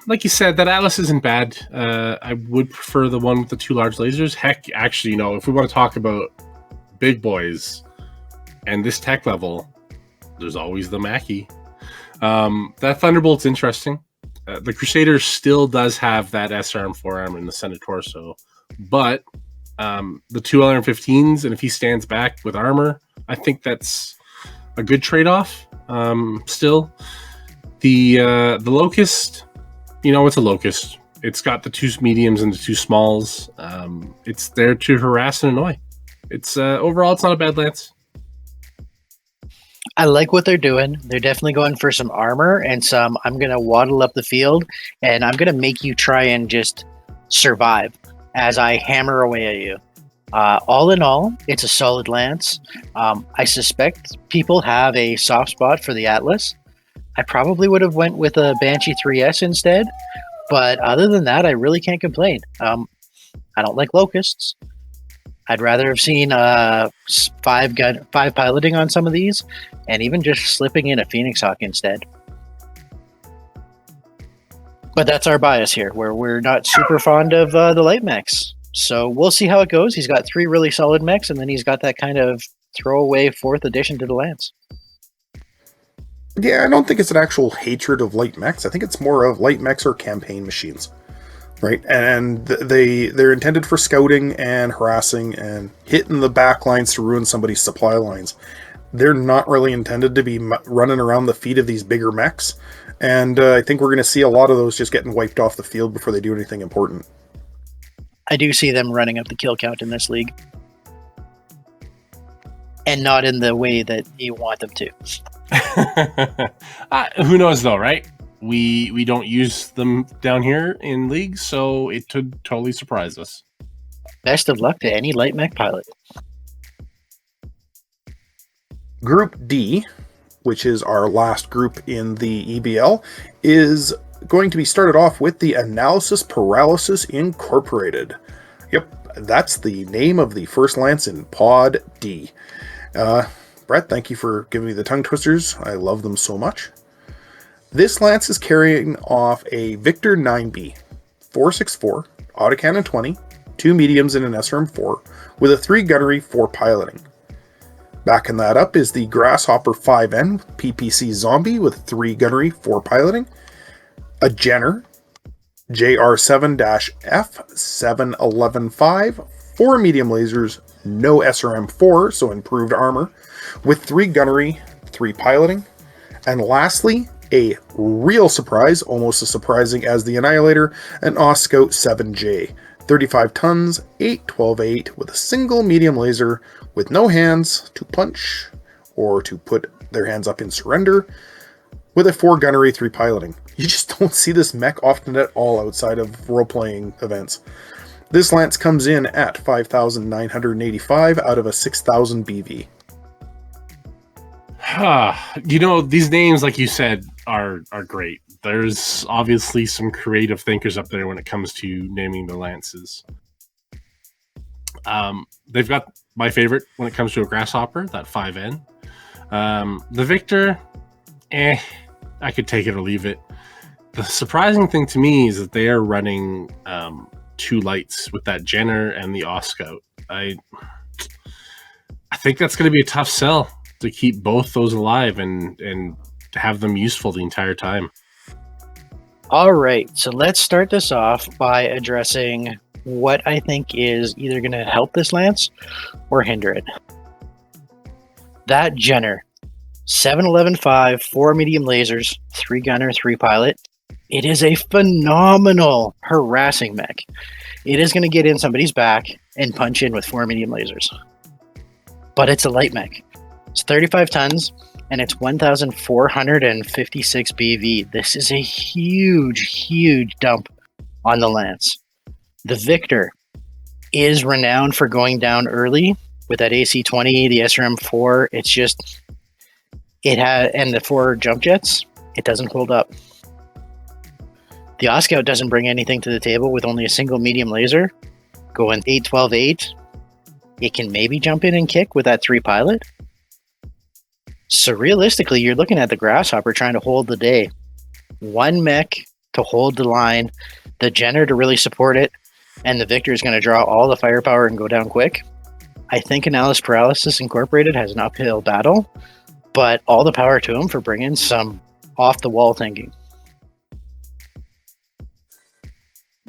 Like you said, that Atlas isn't bad. I would prefer the one with the 2 large lasers. Heck, actually, if we want to talk about big boys and this tech level, there's always the Mackie. That Thunderbolt's interesting. The Crusader still does have that SRM forearm in the center torso, but the 2 LRM-15s, and if he stands back with armor, I think that's a good trade-off. Still, the Locust, it's a Locust. It's got the 2 mediums and the 2 smalls. It's there to harass and annoy. It's overall, it's not a bad lance. I like what they're doing. They're definitely going for some armor and some, I'm going to waddle up the field and I'm going to make you try and just survive as I hammer away at you. All in all, it's a solid lance. I suspect people have a soft spot for the Atlas. I probably would have went with a Banshee 3S instead, but other than that, I really can't complain. I don't like Locusts. I'd rather have seen 5 piloting on some of these, and even just slipping in a Phoenix Hawk instead. But that's our bias here, where we're not super fond of the light mechs. So we'll see how it goes. He's got 3 really solid mechs, and then he's got that kind of throwaway 4th addition to the Lance. Yeah, I don't think it's an actual hatred of light mechs. I think it's more of light mechs are campaign machines, right? And they're intended for scouting and harassing and hitting the back lines to ruin somebody's supply lines. They're not really intended to be running around the feet of these bigger mechs. And I think we're going to see a lot of those just getting wiped off the field before they do anything important. I do see them running up the kill count in this league. And not in the way that you want them to. Who knows, though, right? We don't use them down here in leagues, so it could totally surprise us. Best of luck to any light mech pilot. Group D, which is our last group in the EBL, is going to be started off with the Analysis Paralysis Incorporated. Yep, that's the name of the first lance in Pod D. Brett, thank you for giving me the tongue twisters. I love them so much. This lance is carrying off a Victor 9B, 464, autocannon 20, 2 mediums and an SRM4, with a 3 gunnery, 4 piloting. Backing that up is the Grasshopper 5N PPC Zombie with 3 gunnery, 4 piloting, a Jenner JR7-F 711-5, 4 medium lasers, no SRM4, so improved armor, with 3 gunnery, 3 piloting, and lastly, a real surprise, almost as surprising as the Annihilator, an Oscout 7J, 35 tons, 8-12-8, with a single medium laser, with no hands to punch or to put their hands up in surrender, with a 4 gunnery, 3 piloting. You just don't see this mech often at all outside of role-playing events. This lance comes in at 5,985 out of a 6,000 BV. You know, these names, like you said, are great. There's obviously some creative thinkers up there when it comes to naming the lances. They've got my favorite when it comes to a Grasshopper, that 5N. The Victor, I could take it or leave it. The surprising thing to me is that they are running 2 lights with that Jenner and the Oscout. I think that's going to be a tough sell to keep both those alive and to have them useful the entire time. All right, so let's start this off by addressing what I think is either going to help this lance or hinder it. That Jenner, 711-5, 4 medium lasers, 3 gunner, 3 pilot. It is a phenomenal harassing mech. It is going to get in somebody's back and punch in with 4 medium lasers. But it's a light mech. It's 35 tons, and it's 1,456 BV. This is a huge, huge dump on the lance. The Victor is renowned for going down early with that AC-20, the SRM-4. It's just, and the 4 jump jets, it doesn't hold up. The Oscout doesn't bring anything to the table with only a single medium laser. Going 8-12-8, it can maybe jump in and kick with that 3 pilot. So realistically, you're looking at the Grasshopper trying to hold the day. 1 mech to hold the line, the Jenner to really support it, and the Victor is going to draw all the firepower and go down quick. I think Analysis Paralysis Incorporated has an uphill battle, but all the power to them for bringing some off-the-wall thinking.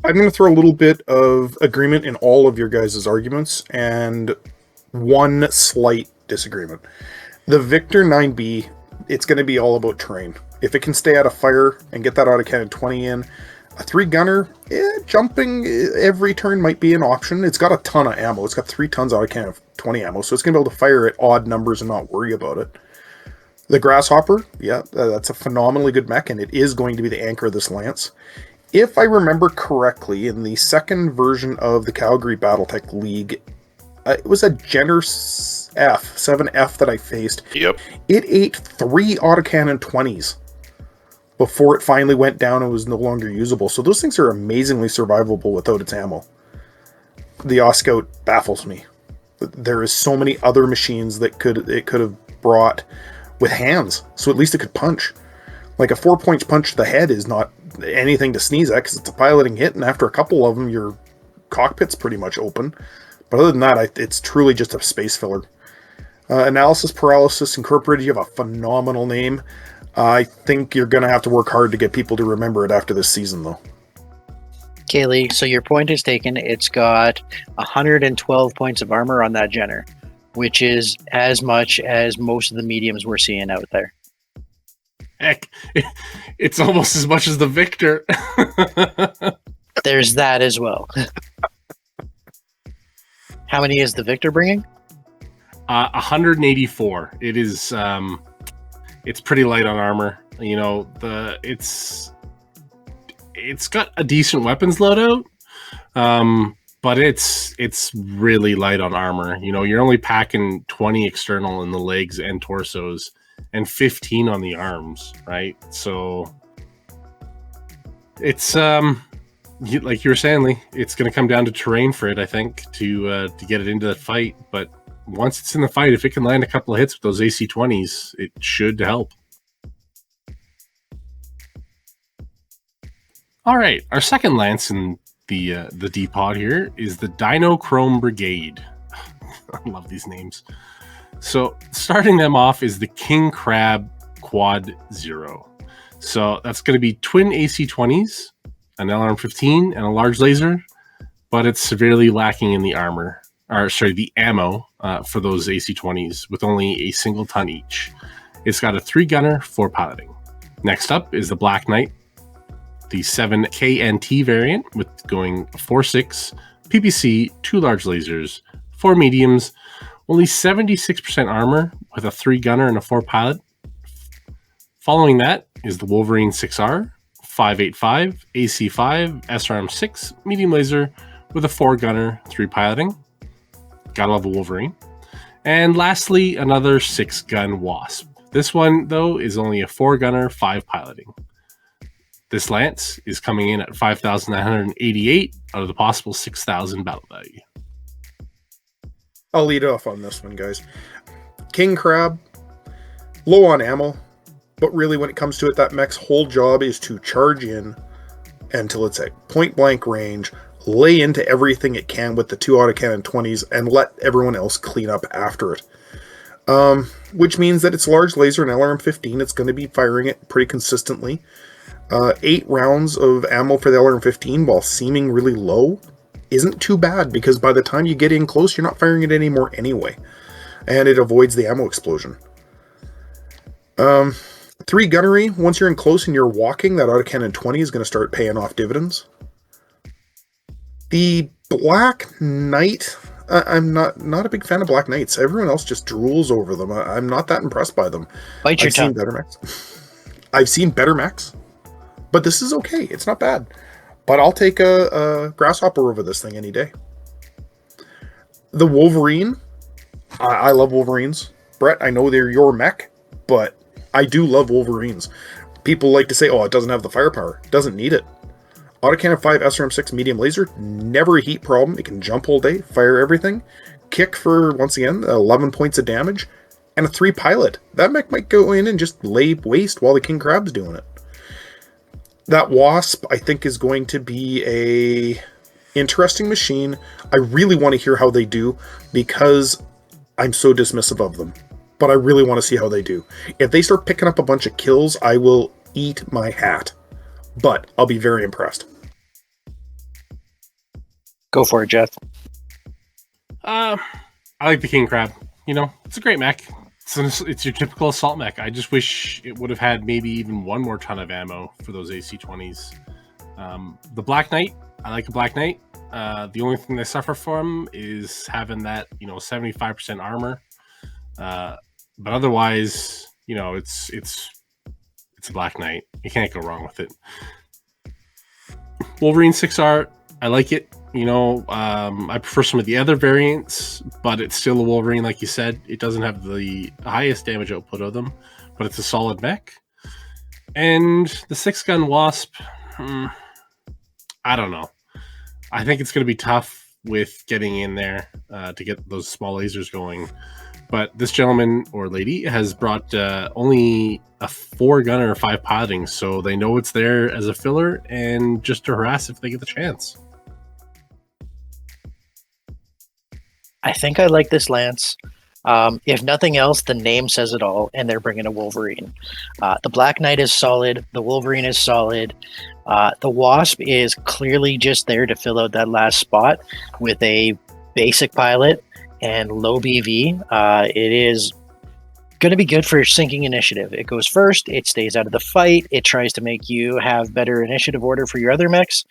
I'm going to throw a little bit of agreement in all of your guys' arguments and one slight disagreement. The Victor 9B, it's going to be all about terrain. If it can stay out of fire and get that autocannon 20 in, a 3 gunner, jumping every turn might be an option. It's got a ton of ammo. It's got 3 tons autocannon 20 ammo, so it's going to be able to fire at odd numbers and not worry about it. The Grasshopper, yeah, that's a phenomenally good mech, and it is going to be the anchor of this lance. If I remember correctly, in the second version of the Calgary Battletech League, it was a Jenner 7F that I faced. Yep. It ate 3 autocannon 20s before it finally went down and was no longer usable. So those things are amazingly survivable without its ammo. The Oscout baffles me. There is so many other machines that it could have brought with hands, so at least it could punch. Like a 4-point punch to the head is not anything to sneeze at because it's a piloting hit, and after a couple of them, your cockpit's pretty much open. But other than that, it's truly just a space filler. Analysis Paralysis Incorporated, you have a phenomenal name. I think you're going to have to work hard to get people to remember it after this season, though. Kaylee, so your point is taken. It's got 112 points of armor on that Jenner, which is as much as most of the mediums we're seeing out there. Heck, it's almost as much as the Victor. There's that as well. How many is the Victor bringing? 184. It is. It's pretty light on armor. You know, it's got a decent weapons loadout, but it's really light on armor. You know, you're only packing 20 external in the legs and torsos, and 15 on the arms, right? So it's like you were saying, Lee, it's going to come down to terrain for it, I think, to get it into the fight. But once it's in the fight, if it can land a couple of hits with those AC-20s, it should help. All right, our second lance in the D-Pod here is the Dino Chrome Brigade. I love these names. So starting them off is the King Crab Quad Zero. So that's going to be twin AC-20s, an LRM-15, and a large laser, but it's severely lacking in the the ammo for those AC-20s with only a single ton each. It's got a 3-gunner, 4 piloting. Next up is the Black Knight, the 7KNT variant with going 4.6, PPC, 2 large lasers, 4 mediums, only 76% armor with a 3-gunner and a 4 pilot. Following that is the Wolverine 6R, 5.85, AC5, SRM6, medium laser with a 4-gunner, 3 piloting. Gotta love a Wolverine. And lastly, another 6-gun Wasp. This one, though, is only a 4-gunner, 5 piloting. This lance is coming in at 5,988 out of the possible 6,000 battle value. I'll lead off on this one, guys. King Crab, low on ammo, but really when it comes to it, that mech's whole job is to charge in until it's at point blank range, lay into everything it can with the 2 autocannon 20s, and let everyone else clean up after it. Which means that it's large laser and LRM-15. It's going to be firing it pretty consistently. 8 rounds of ammo for the LRM-15, while seeming really low, isn't too bad, because by the time you get in close, you're not firing it anymore anyway. And it avoids the ammo explosion. 3 gunnery, once you're in close and you're walking, that autocannon 20 is going to start paying off dividends. The Black Knight, I'm not a big fan of Black Knights. Everyone else just drools over them. I'm not that impressed by them. Bite your tongue. Seen better mechs. I've seen better mechs, but this is okay. It's not bad. But I'll take a Grasshopper over this thing any day. The Wolverine, I love Wolverines. Brett, I know they're your mech, but I do love Wolverines. People like to say, oh, it doesn't have the firepower. It doesn't need it. Autocannon 5 SRM6 medium laser, never a heat problem. It can jump all day, fire everything. Kick for, once again, 11 points of damage. And a 3 pilot. That mech might go in and just lay waste while the King Crab's doing it. That Wasp, I think, is going to be a interesting machine. I really want to hear how they do, because I'm so dismissive of them. But I really want to see how they do. If they start picking up a bunch of kills, I will eat my hat. But I'll be very impressed. Go for it, Geoff. I like the King Crab. You know, it's a great mech. It's your typical assault mech. I just wish it would have had maybe even one more ton of ammo for those AC-20s. The Black Knight, I like a Black Knight. The only thing they suffer from is having that, 75% armor. But otherwise, it's a Black Knight. You can't go wrong with it. Wolverine 6R, I like it. I prefer some of the other variants, but it's still a Wolverine, like you said. It doesn't have the highest damage output of them, but it's a solid mech. And the 6-gun Wasp, I don't know. I think it's going to be tough with getting in there to get those small lasers going. But this gentleman or lady has brought only a 4-gunner or 5 piloting, so they know it's there as a filler and just to harass if they get the chance. I think I like this lance. If nothing else, the name says it all, and they're bringing a Wolverine. The Black Knight is solid. The Wolverine is solid. The Wasp is clearly just there to fill out that last spot with a basic pilot and low BV. It is going to be good for sinking initiative. It goes first. It stays out of the fight. It tries to make you have better initiative order for your other mechs.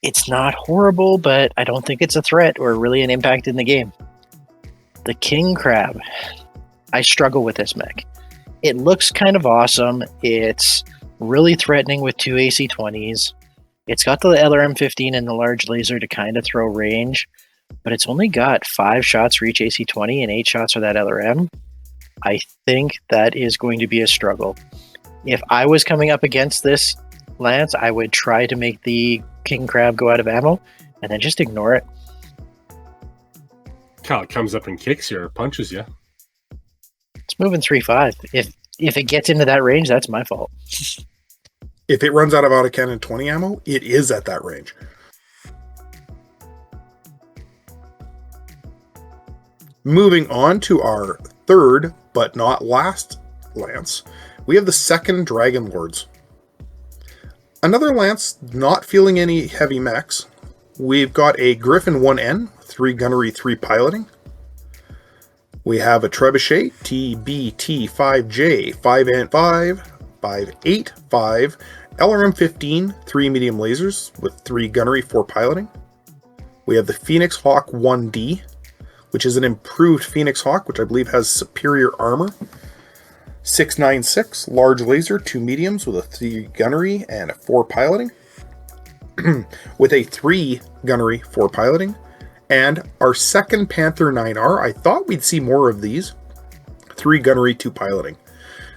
It's not horrible, but I don't think it's a threat or really an impact in the game. The King Crab. I struggle with this mech. It looks kind of awesome. It's really threatening with 2 AC-20s. It's got the LRM-15 and the large laser to kind of throw range, but it's only got 5 shots for each AC-20 and 8 shots for that LRM. I think that is going to be a struggle. If I was coming up against this lance, I would try to make the King Crab go out of ammo and then just ignore it. How it comes up and kicks you or punches you. It's moving 3-5. If it gets into that range, that's my fault. If it runs out of autocannon 20 ammo, it is at that range. Moving on to our third, but not last lance, we have the second Dragon Lords. Another lance not feeling any heavy mechs. We've got a Griffin 1N, 3 gunnery, 3 piloting. We have a Trebuchet TBT5J, 5 8 5, LRM-15, 3 medium lasers with 3 gunnery, 4 piloting. We have the Phoenix Hawk 1D, which is an improved Phoenix Hawk, which I believe has superior armor. 696, large laser, 2 mediums with a 3 gunnery and a 4 piloting. With a 3 gunnery, 4 piloting. And our second Panther 9R, I thought we'd see more of these. 3 gunnery, 2 piloting.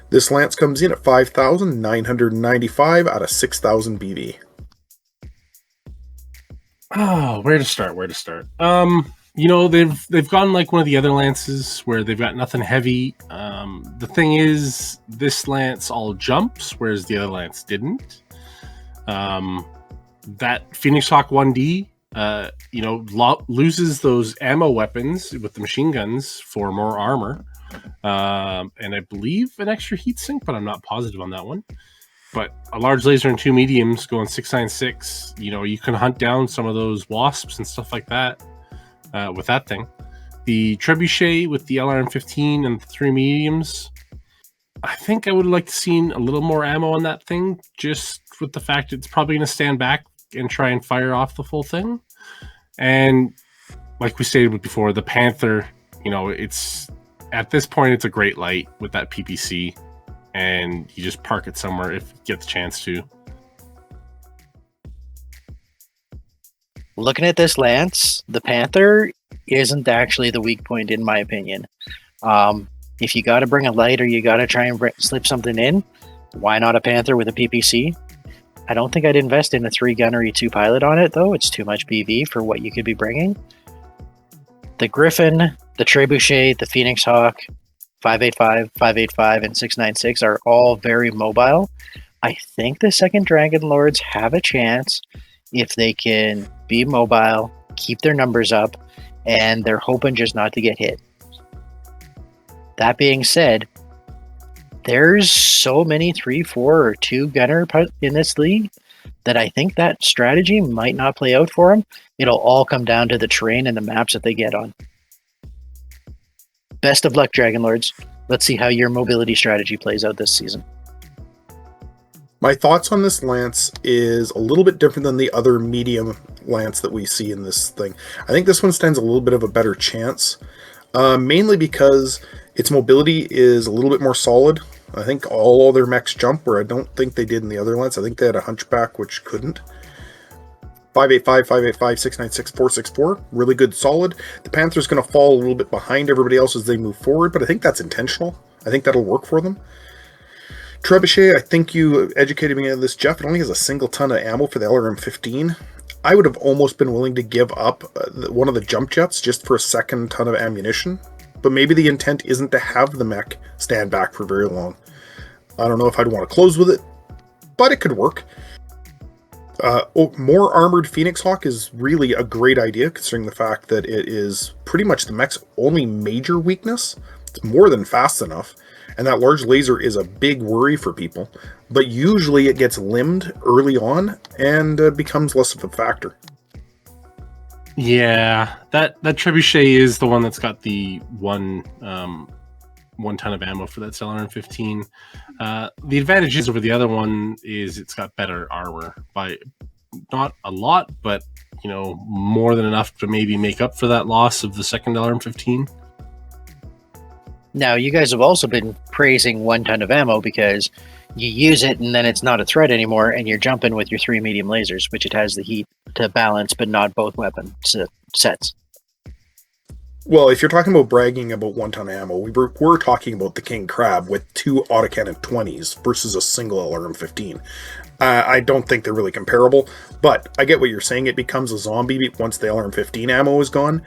This lance comes in at 5,995 out of 6,000 BV. Oh, where to start? They've gone like one of the other lances where they've got nothing heavy. The thing is, this lance all jumps, whereas the other lance didn't. That Phoenix Hawk 1D, loses those ammo weapons with the machine guns for more armor. And I believe an extra heatsink, but I'm not positive on that one. But a large laser and 2 mediums going 696, you can hunt down some of those wasps and stuff like that with that thing. The Trebuchet with the LRM-15 and the 3 mediums, I think I would have liked to seen a little more ammo on that thing, just with the fact it's probably going to stand back and try and fire off the full thing. And like we stated before, the Panther, it's at this point, it's a great light with that PPC, and you just park it somewhere if you get the chance to. Looking at this lance, the Panther isn't actually the weak point, in my opinion. If you got to bring a light or you got to try and slip something in, why not a Panther with a PPC? I don't think I'd invest in a 3 gunnery, 2 pilot on it, though. It's too much BV for what you could be bringing. The Griffin, the Trebuchet, the Phoenix Hawk, 585, 585, and 696 are all very mobile. I think the second Dragon Lords have a chance if they can be mobile, keep their numbers up, and they're hoping just not to get hit. That being said, there's so many 3, 4, or 2 gunner in this league that I think that strategy might not play out for them. It'll all come down to the terrain and the maps that they get on. Best of luck, Dragon Lords. Let's see how your mobility strategy plays out this season. My thoughts on this lance is a little bit different than the other medium lance that we see in this thing. I think this one stands a little bit of a better chance, mainly because its mobility is a little bit more solid. I think all their mechs jump, where I don't think they did in the other lance. I think they had a hunchback, which couldn't. 585, 585, 696, 464, really good, solid. The Panther's going to fall a little bit behind everybody else as they move forward, but I think that's intentional. I think that'll work for them. Trebuchet, I think you educated me on this, Geoff. It only has a single ton of ammo for the LRM-15. I would have almost been willing to give up one of the jump jets just for a second ton of ammunition. but maybe the intent isn't to have the mech stand back for very long. I don't know if I'd want to close with it, but it could work. More armored Phoenix Hawk is really a great idea, considering the fact that it is pretty much the mech's only major weakness. It's more than fast enough, and that large laser is a big worry for people, but usually it gets limbed early on and becomes less of a factor. Yeah, that trebuchet is the one that's got the one ton of ammo for that LRM-15. The advantage is over the other one is it's got better armor by not a lot, but more than enough to maybe make up for that loss of the second LRM-15. Now, you guys have also been praising 1 ton of ammo because you use it and then it's not a threat anymore, and you're jumping with your 3 medium lasers, which it has the heat to balance, but not both weapon sets. Well, if you're talking about bragging about 1 ton ammo, we're talking about the King Crab with 2 autocannon 20s versus a single LRM-15. I don't think they're really comparable, but I get what you're saying. It becomes a zombie once the LRM-15 ammo is gone.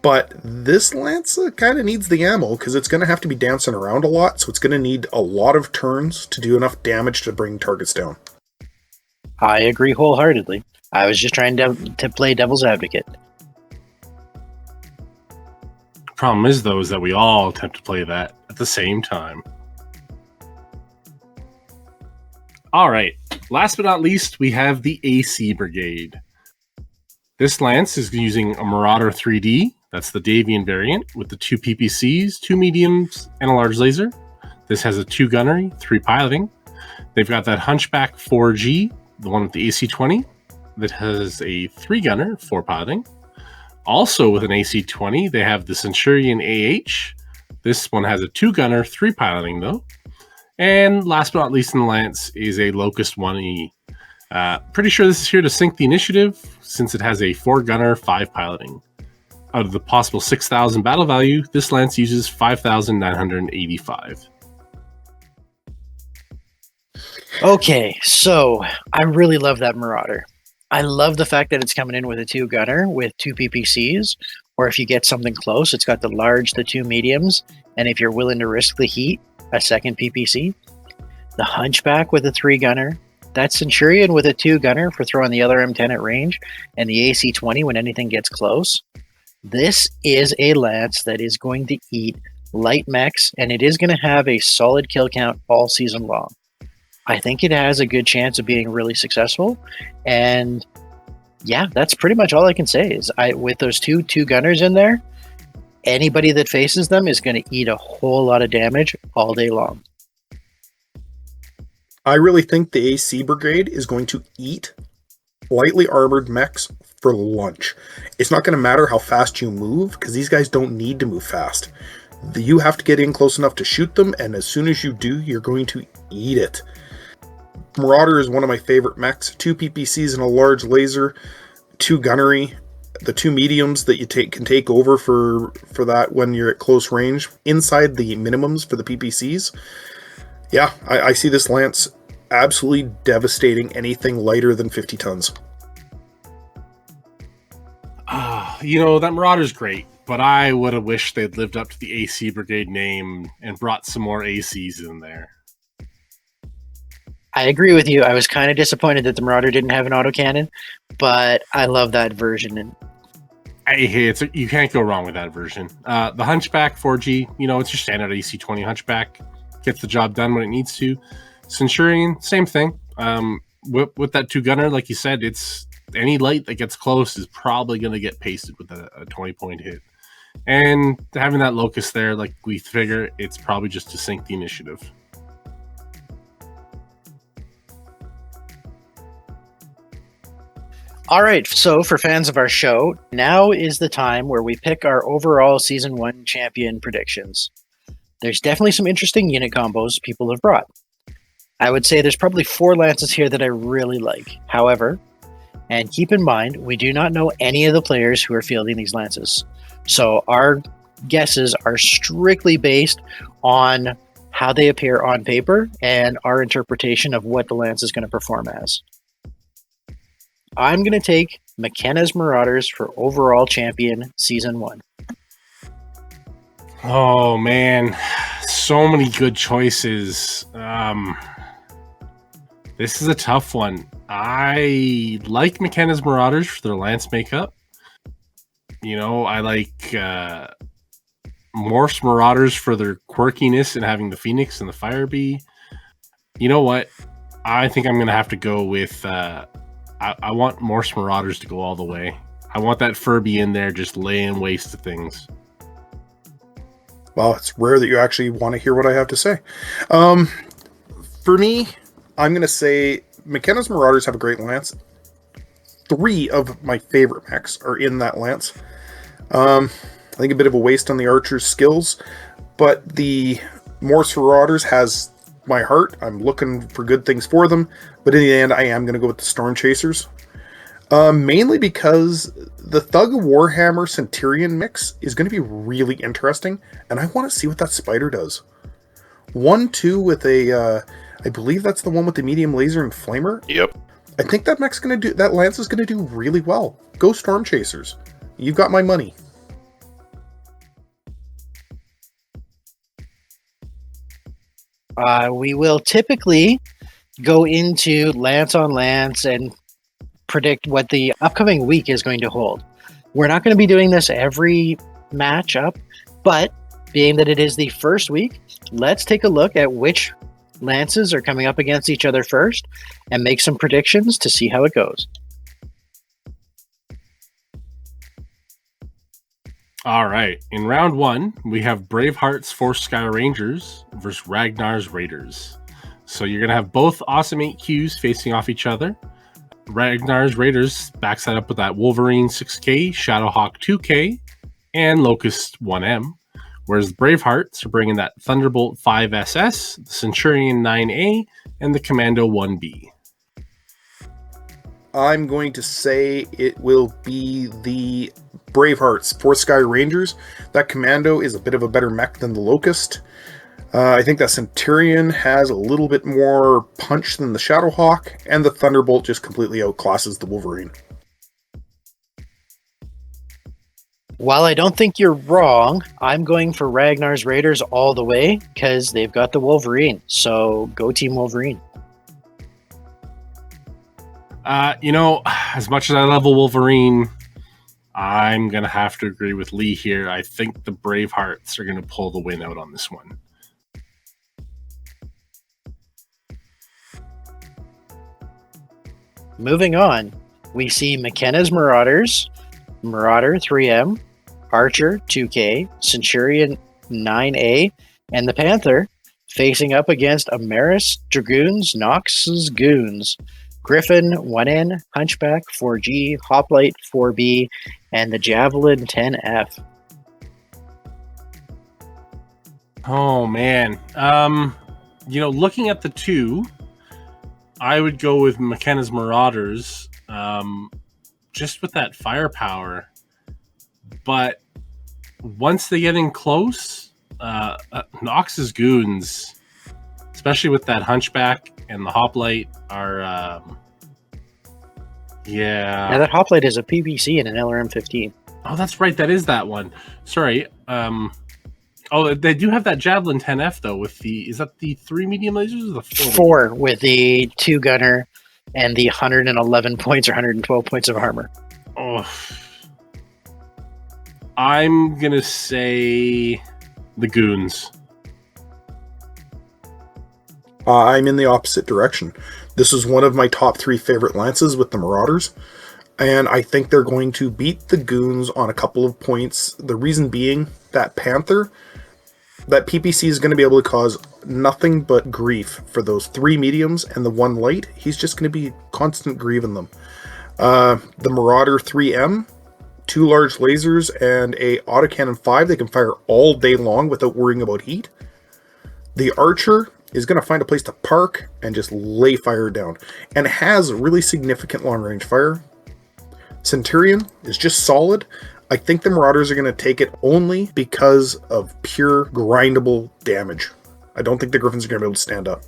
But this Lanza kind of needs the ammo because it's going to have to be dancing around a lot, so it's going to need a lot of turns to do enough damage to bring targets down. I agree wholeheartedly. I was just trying to play devil's advocate. Problem is, though, is that we all attempt to play that at the same time. All right. Last but not least, we have the AC Brigade. This Lance is using a Marauder 3D. That's the Davian variant with the 2 PPCs, 2 mediums, and a large laser. This has a 2 gunnery, 3 piloting. They've got that Hunchback 4G, the one with the AC-20, that has a 3 gunner, 4 piloting. Also with an AC-20, they have the Centurion AH. This one has a 2 gunner, 3 piloting though. And last but not least in the Lance is a Locust 1E. Pretty sure this is here to sink the initiative since it has a 4 gunner, 5 piloting. Out of the possible 6,000 battle value, this Lance uses 5,985. Okay, so I really love that Marauder. I love the fact that it's coming in with a 2 gunner with 2 PPCs, or if you get something close, it's got the large, the 2 mediums, and if you're willing to risk the heat, a second PPC. The Hunchback with a 3 gunner, that Centurion with a 2 gunner for throwing the other M10 at range, and the AC-20 when anything gets close. This is a Lance that is going to eat light mechs, and it is going to have a solid kill count all season long. I think it has a good chance of being really successful, and yeah, that's pretty much all I can say. Is with those two gunners in there, anybody that faces them is going to eat a whole lot of damage all day long. I really think the AC Brigade is going to eat lightly armored mechs for lunch. It's not going to matter how fast you move, because these guys don't need to move fast. You have to get in close enough to shoot them, and as soon as you do, you're going to eat it. Marauder is one of my favorite mechs. 2 PPCs and a large laser, 2 gunnery, the 2 mediums that you can take over for that when you're at close range, inside the minimums for the PPCs. Yeah, I see this Lance absolutely devastating anything lighter than 50 tons. That Marauder's great, but I would have wished they'd lived up to the AC Brigade name and brought some more ACs in there. I agree with you. I was kind of disappointed that the Marauder didn't have an autocannon, but I love that version. And you can't go wrong with that version. The Hunchback 4G, it's your standard AC-20 Hunchback. Gets the job done when it needs to. Centurion, same thing. With that 2 gunner, like you said, it's any light that gets close is probably going to get pasted with a 20-point hit. And having that Locust there, like we figure, it's probably just to sink the initiative. All right, so for fans of our show, now is the time where we pick our overall Season 1 champion predictions. There's definitely some interesting unit combos people have brought. I would say there's probably 4 Lances here that I really like. However, and keep in mind, we do not know any of the players who are fielding these Lances. So our guesses are strictly based on how they appear on paper and our interpretation of what the Lance is going to perform as. I'm going to take McKenna's Marauders for overall champion Season 1. Oh man, so many good choices. This is a tough one. I like McKenna's Marauders for their lance makeup. You know, I like Morph's Marauders for their quirkiness and having the Phoenix and the Fire Bee. You know what? I think I'm going to have to go with... I want Morph's Marauders to go all the way. I want that Furby in there just laying waste to things. Well, it's rare that you actually want to hear what I have to say. For me, I'm going to say McKenna's Marauders have a great lance. 3 of my favorite mechs are in that lance. I think a bit of a waste on the Archer's skills, but the Morse Marauders has my heart. I'm looking for good things for them, but in the end, I am going to go with the Storm Chasers. Mainly because the Thug Warhammer Centurion mix is going to be really interesting, and I want to see what that spider does. 1-2 with a, I believe that's the one with the medium laser and flamer. Yep. I think that mech's going to do, that lance is going to do really well. Go Storm Chasers. You've got my money. We will typically go into lance on lance and predict what the upcoming week is going to hold. We're not going to be doing this every matchup, but being that it is the first week, let's take a look at which lances are coming up against each other first and make some predictions to see how it goes. All right. In round 1, we have Braveheart's Force Sky Rangers versus Ragnar's Raiders. So you're going to have both awesome 8Qs facing off each other. Ragnar's Raiders backs that up with that Wolverine 6K, Shadowhawk 2K, and Locust 1M. Whereas the Bravehearts are bringing that Thunderbolt 5SS, the Centurion 9A, and the Commando 1B. I'm going to say it will be the Bravehearts, Force Sky Rangers. That Commando is a bit of a better mech than the Locust. I think that Centurion has a little bit more punch than the Shadowhawk, and the Thunderbolt just completely outclasses the Wolverine. While I don't think you're wrong, I'm going for Ragnar's Raiders all the way because they've got the Wolverine. So go Team Wolverine. You know, as much as I love a Wolverine, I'm going to have to agree with Lee here. I think the Bravehearts are going to pull the win out on this one. Moving on, we see McKenna's Marauders, Marauder 3M, Archer 2K, Centurion 9A, and the Panther facing up against Amaris Dragoons, Nox's Goons, Griffin 1N, Hunchback 4G, Hoplite 4B, and the Javelin 10F. Oh, man. You know, looking at the two, I would go with McKenna's Marauders, just with that firepower. But once they get in close, Nox's Goons, especially with that Hunchback and the Hoplite, are Yeah, that Hoplite is a PPC and an LRM-15. Oh, that's right. That is that one. Sorry. Oh, they do have that Javelin 10F though. With the is that the 3 medium lasers or the 4 with the 2 gunner and the 111 points or 112 points of armor. Oh, I'm gonna say the Goons. I'm in the opposite direction. This is one of my top 3 favorite lances with the Marauders, and I think they're going to beat the Goons on a couple of points. The reason being that Panther, that PPC is going to be able to cause nothing but grief for those 3 mediums and the 1 light. He's just going to be constant grieving them. The Marauder 3M, 2 large lasers and a autocannon 5 they can fire all day long without worrying about heat. The Archer is going to find a place to park and just lay fire down, and has really significant long-range fire. Centurion is just solid. I think the Marauders are going to take it only because of pure grindable damage. I don't think the Griffins are going to be able to stand up.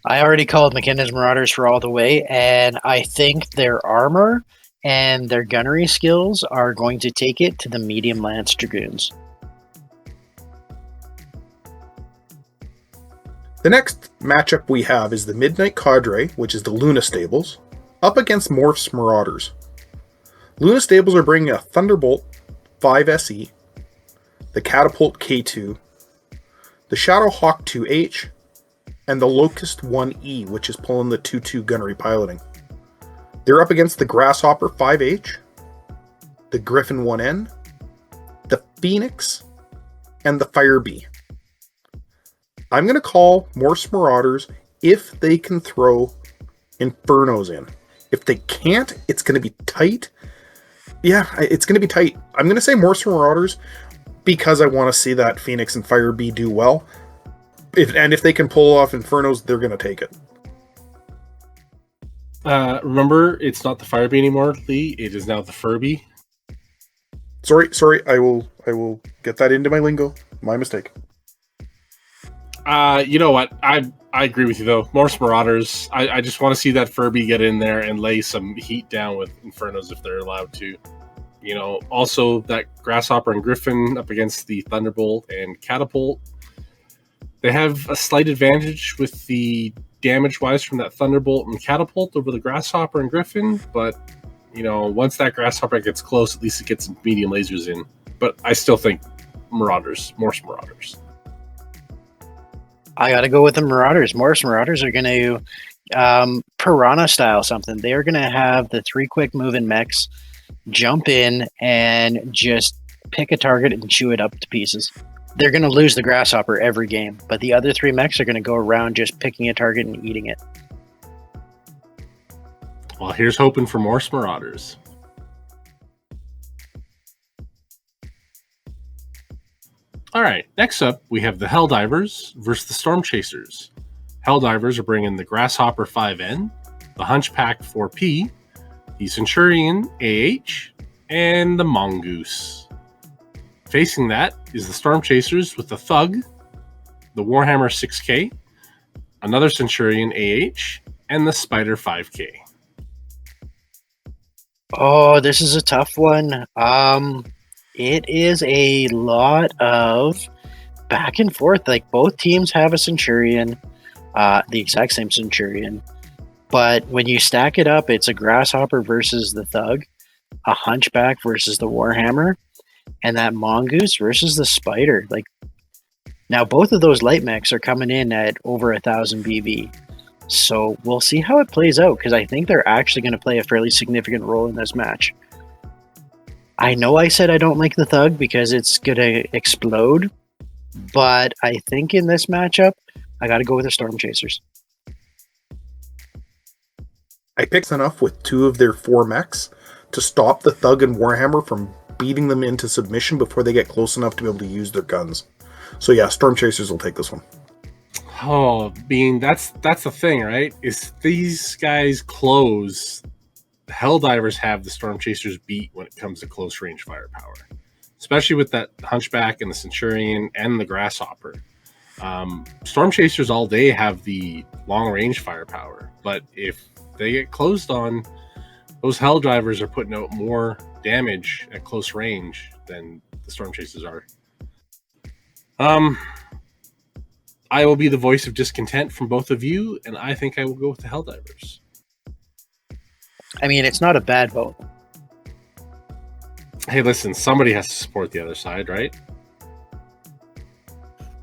I already called McKenna's Marauders for all the way, and I think their armor and their gunnery skills are going to take it to the medium lance Dragoons. The next matchup we have is the Midnight Cadre, which is the Luna Stables, up against Morph's Marauders. Luna Stables are bringing a Thunderbolt 5 SE, the Catapult K2, the Shadowhawk 2H, and the Locust 1E, which is pulling the 2-2 gunnery piloting. They're up against the Grasshopper 5H, the Griffin 1N, the Phoenix, and the Fire Bee. I'm going to call Morph's Marauders if they can throw Infernos in. If they can't, it's going to be tight. Yeah, it's going to be tight. I'm going to say Morph's Marauders because I want to see that Phoenix and Fire Bee do well. If they can pull off Infernos, they're going to take it. Remember, it's not the Fire Bee anymore, Lee. It is now the Furby. Sorry. I will get that into my lingo. My mistake. You know what? I agree with you though. Morph's Marauders. I just want to see that Furby get in there and lay some heat down with Infernos if they're allowed to. You know, also that Grasshopper and Griffin up against the Thunderbolt and Catapult. They have a slight advantage with the damage-wise from that Thunderbolt and Catapult over the Grasshopper and Griffin, but, you know, once that Grasshopper gets close, at least it gets some medium lasers in. But I still think Marauders, Morph's Marauders. I got to go with the Marauders. Morph's Marauders are going to Piranha style something. They are going to have the 3 quick moving mechs jump in and just pick a target and chew it up to pieces. They're going to lose the Grasshopper every game, but the other 3 mechs are going to go around just picking a target and eating it. Well, here's hoping for Morph's Marauders. All right, next up, we have the Helldivers versus the Storm Chasers. Helldivers are bringing the Grasshopper 5N, the Hunchback 4P, the Centurion AH, and the Mongoose. Facing that is the Storm Chasers with the Thug, the Warhammer 6K, another Centurion AH, and the Spider 5K. Oh, this is a tough one. It is a lot of back and forth. Like, both teams have a Centurion, the exact same Centurion. But when you stack it up, it's a Grasshopper versus the Thug, a Hunchback versus the Warhammer, and that Mongoose versus the Spider. Like, now both of those light mechs are coming in at over 1,000 BV. So we'll see how it plays out, because I think they're actually going to play a fairly significant role in this match. I know I said I don't like the Thug because it's going to explode, but I think in this matchup, I got to go with the Storm Chasers. I picked enough with 2 of their 4 mechs to stop the Thug and Warhammer from beating them into submission before they get close enough to be able to use their guns. So yeah, Storm Chasers will take this one. Oh, Bean, that's the thing, right? Is these guys close, the Helldivers have the Storm Chasers beat when it comes to close range firepower, especially with that Hunchback and the Centurion and the Grasshopper. Storm Chasers all day have the long range firepower, but if they get closed on, those Helldivers are putting out more damage at close range than the Storm Chasers are. I will be the voice of discontent from both of you, and I think I will go with the Helldivers. I mean, it's not a bad vote. Hey, listen, somebody has to support the other side, right?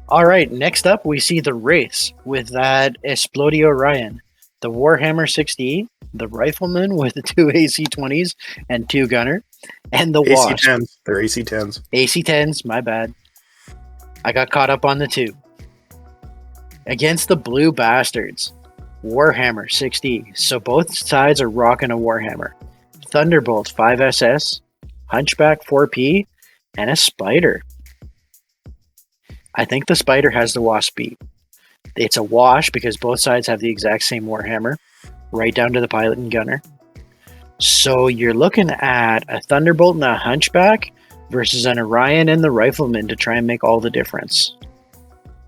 All right, next up, we see the Wraiths with that Explodio Ryan, the Warhammer 60, the Rifleman with the 2 AC-20s and 2 Gunner, and the Wasp. AC-10s. They're AC-10s. AC-10s, my bad. I got caught up on the 2. Against the Blue Bastards, Warhammer 60. So both sides are rocking a Warhammer. Thunderbolt 5SS, Hunchback 4P, and a Spider. I think the Spider has the Wasp beat. It's a wash because both sides have the exact same Warhammer, right down to the pilot and gunner. So you're looking at a Thunderbolt and a Hunchback versus an Orion and the Rifleman to try and make all the difference.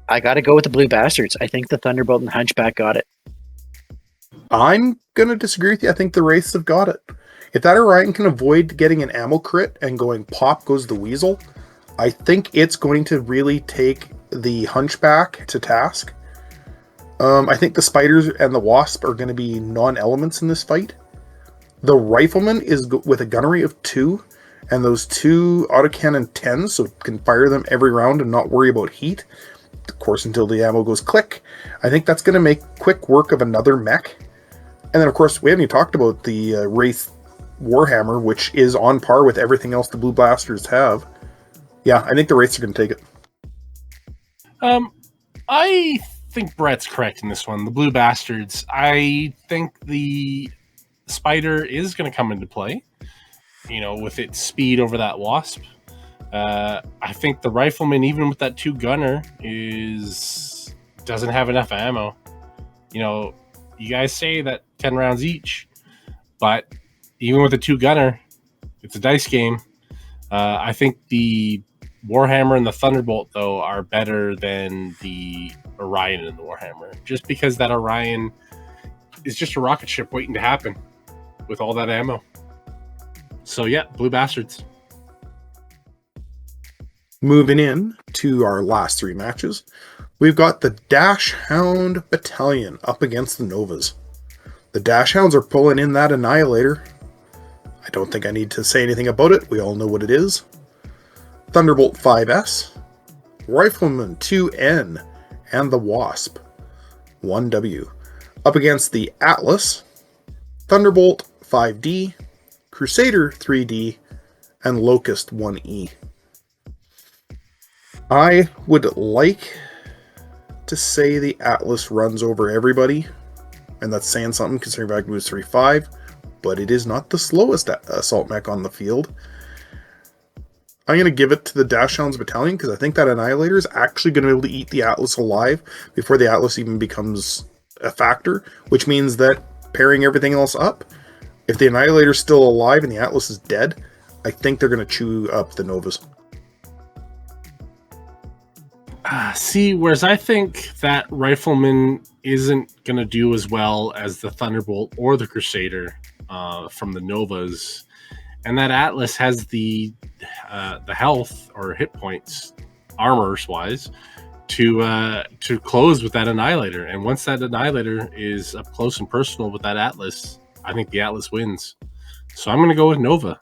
I got to go with the Blue Bastards. I think the Thunderbolt and Hunchback got it. I'm going to disagree with you. I think the Wraiths have got it. If that Orion can avoid getting an ammo crit and going pop goes the Weasel, I think it's going to really take the Hunchback to task. I think the spiders and the wasp are going to be non-elements in this fight. The rifleman is with a gunnery of 2, and those 2 autocannon 10s, so it can fire them every round and not worry about heat. Of course, until the ammo goes click. I think that's going to make quick work of another mech. And then, of course, we haven't even talked about the Wraith Warhammer, which is on par with everything else the Blue Blasters have. Yeah, I think the Wraiths are going to take it. I think Brett's correct in this one. The Blue Bastards. I think the Spider is going to come into play, with its speed over that Wasp. I think the Rifleman, even with that 2 gunner, doesn't have enough ammo. You guys say that 10 rounds each, but even with a 2 gunner, it's a dice game. I think the Warhammer and the Thunderbolt, though, are better than the Orion and the Warhammer, just because that Orion is just a rocket ship waiting to happen with all that ammo. So yeah, Blue Bastards. Moving in to our last 3 matches, we've got the Dash Hound Battalion up against the Novas. The Dash Hounds are pulling in that Annihilator. I don't think I need to say anything about it. We all know what it is. Thunderbolt 5S, Rifleman 2N, and the Wasp 1W. Up against the Atlas, Thunderbolt 5D, Crusader 3D, and Locust 1E. I would like to say the Atlas runs over everybody, and that's saying something considering Vac moves 3-5, but it is not the slowest assault mech on the field. I'm going to give it to the Dash Hounds Battalion because I think that Annihilator is actually going to be able to eat the Atlas alive before the Atlas even becomes a factor, which means that pairing everything else up, if the Annihilator is still alive and the Atlas is dead, I think they're going to chew up the Novas. Whereas I think that Rifleman isn't going to do as well as the Thunderbolt or the Crusader from the Novas, and that Atlas has the health or hit points, armors wise, to close with that Annihilator. And once that Annihilator is up close and personal with that Atlas, I think the Atlas wins. So I'm going to go with Nova.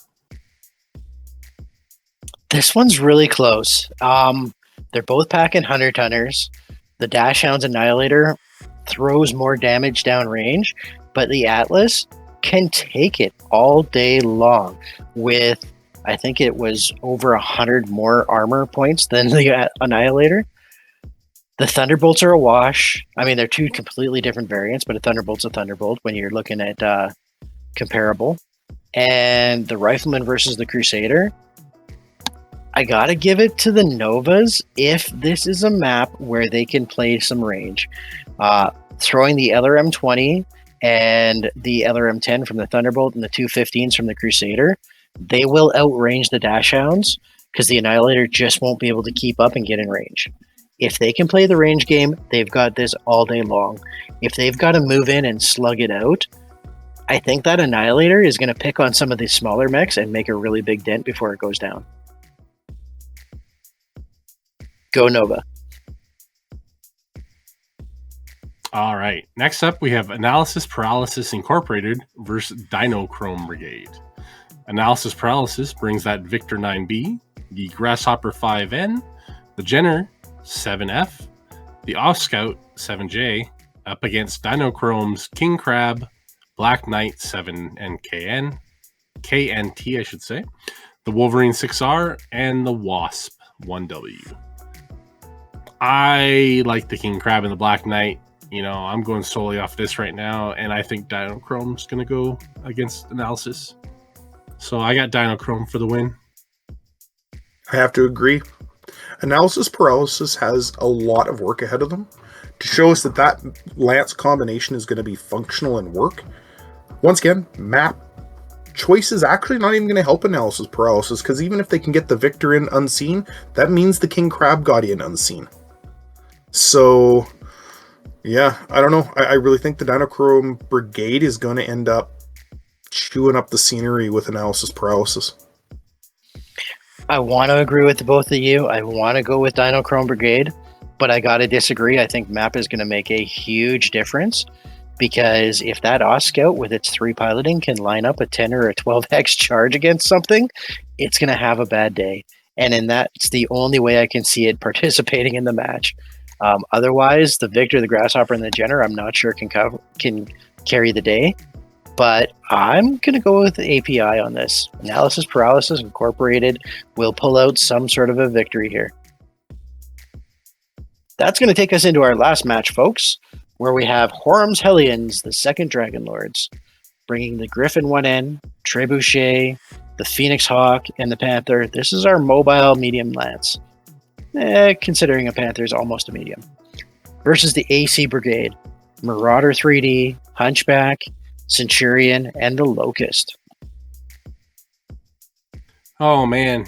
This one's really close. They're both packing 100-tonners. The Dash Hound's Annihilator throws more damage downrange, but the Atlas can take it all day long with, I think it was over 100 more armor points than the Annihilator. The Thunderbolts are a wash. I mean, they're 2 completely different variants, but a Thunderbolt's a Thunderbolt when you're looking at comparable. And the Rifleman versus the Crusader, I gotta give it to the Novas if this is a map where they can play some range. Throwing the LRM-20 and the LRM-10 from the Thunderbolt and the 215s from the Crusader, they will outrange the Dash Hounds because the Annihilator just won't be able to keep up and get in range. If they can play the range game, they've got this all day long. If they've got to move in and slug it out, I think that Annihilator is going to pick on some of these smaller mechs and make a really big dent before it goes down. Go Nova. All right. Next up, we have Analysis Paralysis Incorporated versus Dinochrome Brigade. Analysis Paralysis brings that Victor 9B, the Grasshopper 5N, the Jenner 7F, the Off Scout 7J, up against Dinochrome's King Crab, Black Knight 7NKN, KNT, I should say, the Wolverine 6R, and the Wasp 1W. I like the King Crab and the Black Knight. I'm going solely off this right now, and I think Dinochrome's going to go against Analysis. So I got Dinochrome for the win. I have to agree. Analysis Paralysis has a lot of work ahead of them to show us that Lance combination is going to be functional and work. Once again, map choice is actually not even going to help Analysis Paralysis, because even if they can get the Victor in unseen, that means the King Crab got in unseen. So, yeah, I don't know. I really think the Dinochrome Brigade is going to end up chewing up the scenery with Analysis Paralysis. I want to agree with both of you. I want to go with Dinochrome Brigade, But I got to disagree. I think map is going to make a huge difference, because if that Oz Scout with its 3 piloting can line up a 10 or a 12x charge against something, it's going to have a bad day. And in that, it's the only way I can see it participating in the match. Otherwise, the Victor, the Grasshopper, and the Jenner, I'm not sure can carry the day. But I'm going to go with API on this. Analysis Paralysis Incorporated will pull out some sort of a victory here. That's going to take us into our last match, folks, where we have Horum's Hellions, the second Dragon Lords, bringing the Griffin 1N, Trebuchet, the Phoenix Hawk, and the Panther. This is our mobile medium lance, considering a Panther is almost a medium, versus the AC Brigade, Marauder 3D, Hunchback, Centurion, and the Locust. Oh, man.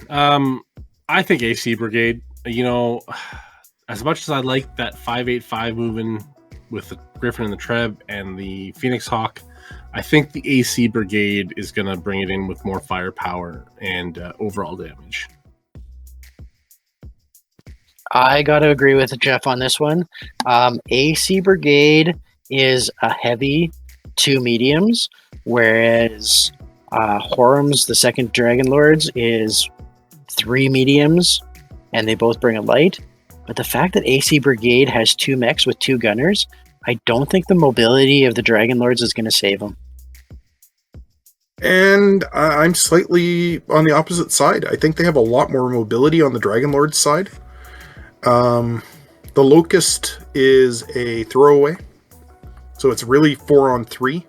I think AC Brigade, as much as I like that 585 moving with the Griffin and the Treb and the Phoenix Hawk, I think the AC Brigade is going to bring it in with more firepower and overall damage. I got to agree with Geoff on this one. AC Brigade is a heavy 2 mediums, whereas Horum's, the second Dragon Lords, is 3 mediums, and they both bring a light. But the fact that AC Brigade has 2 mechs with 2 gunners, I don't think the mobility of the Dragon Lords is going to save them. And I'm slightly on the opposite side. I think they have a lot more mobility on the Dragon Lord's side. The Locust is a throwaway, so it's really 4-on-3.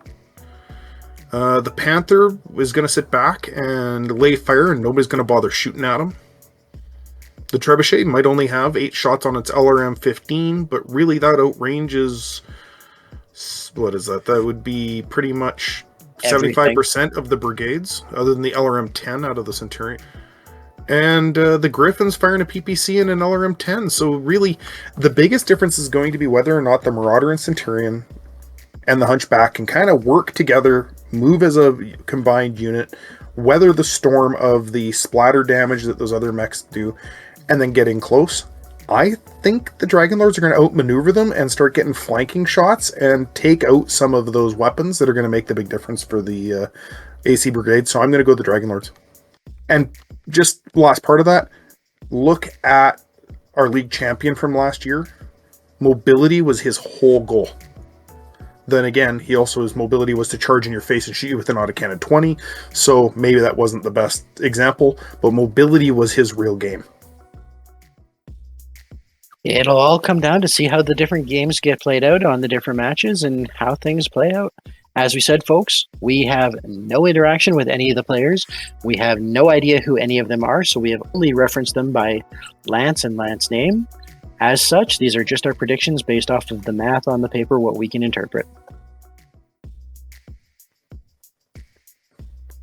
The Panther is going to sit back and lay fire, and nobody's going to bother shooting at him. The Trebuchet might only have 8 shots on its LRM 15, but really that outranges, what is that? That would be pretty much 75% of the brigades, other than the LRM 10 out of the Centurion. And the Griffin's firing a PPC and an LRM 10, so really the biggest difference is going to be whether or not the Marauder and Centurion and the Hunchback can kind of work together, move as a combined unit, weather the storm of the splatter damage that those other mechs do, and then get in close. I think the Dragon Lords are going to outmaneuver them and start getting flanking shots and take out some of those weapons that are going to make the big difference for the AC Brigade. So I'm going to go the Dragon Lords. And just last part of that, look at our league champion from last year. Mobility was his whole goal. Then again, his mobility was to charge in your face and shoot you with an autocannon 20. So maybe that wasn't the best example, but mobility was his real game. It'll all come down to see how the different games get played out on the different matches and how things play out. As we said, folks, we have no interaction with any of the players. We have no idea who any of them are, so we have only referenced them by Lance and Lance name. As such, these are just our predictions based off of the math on the paper, what we can interpret.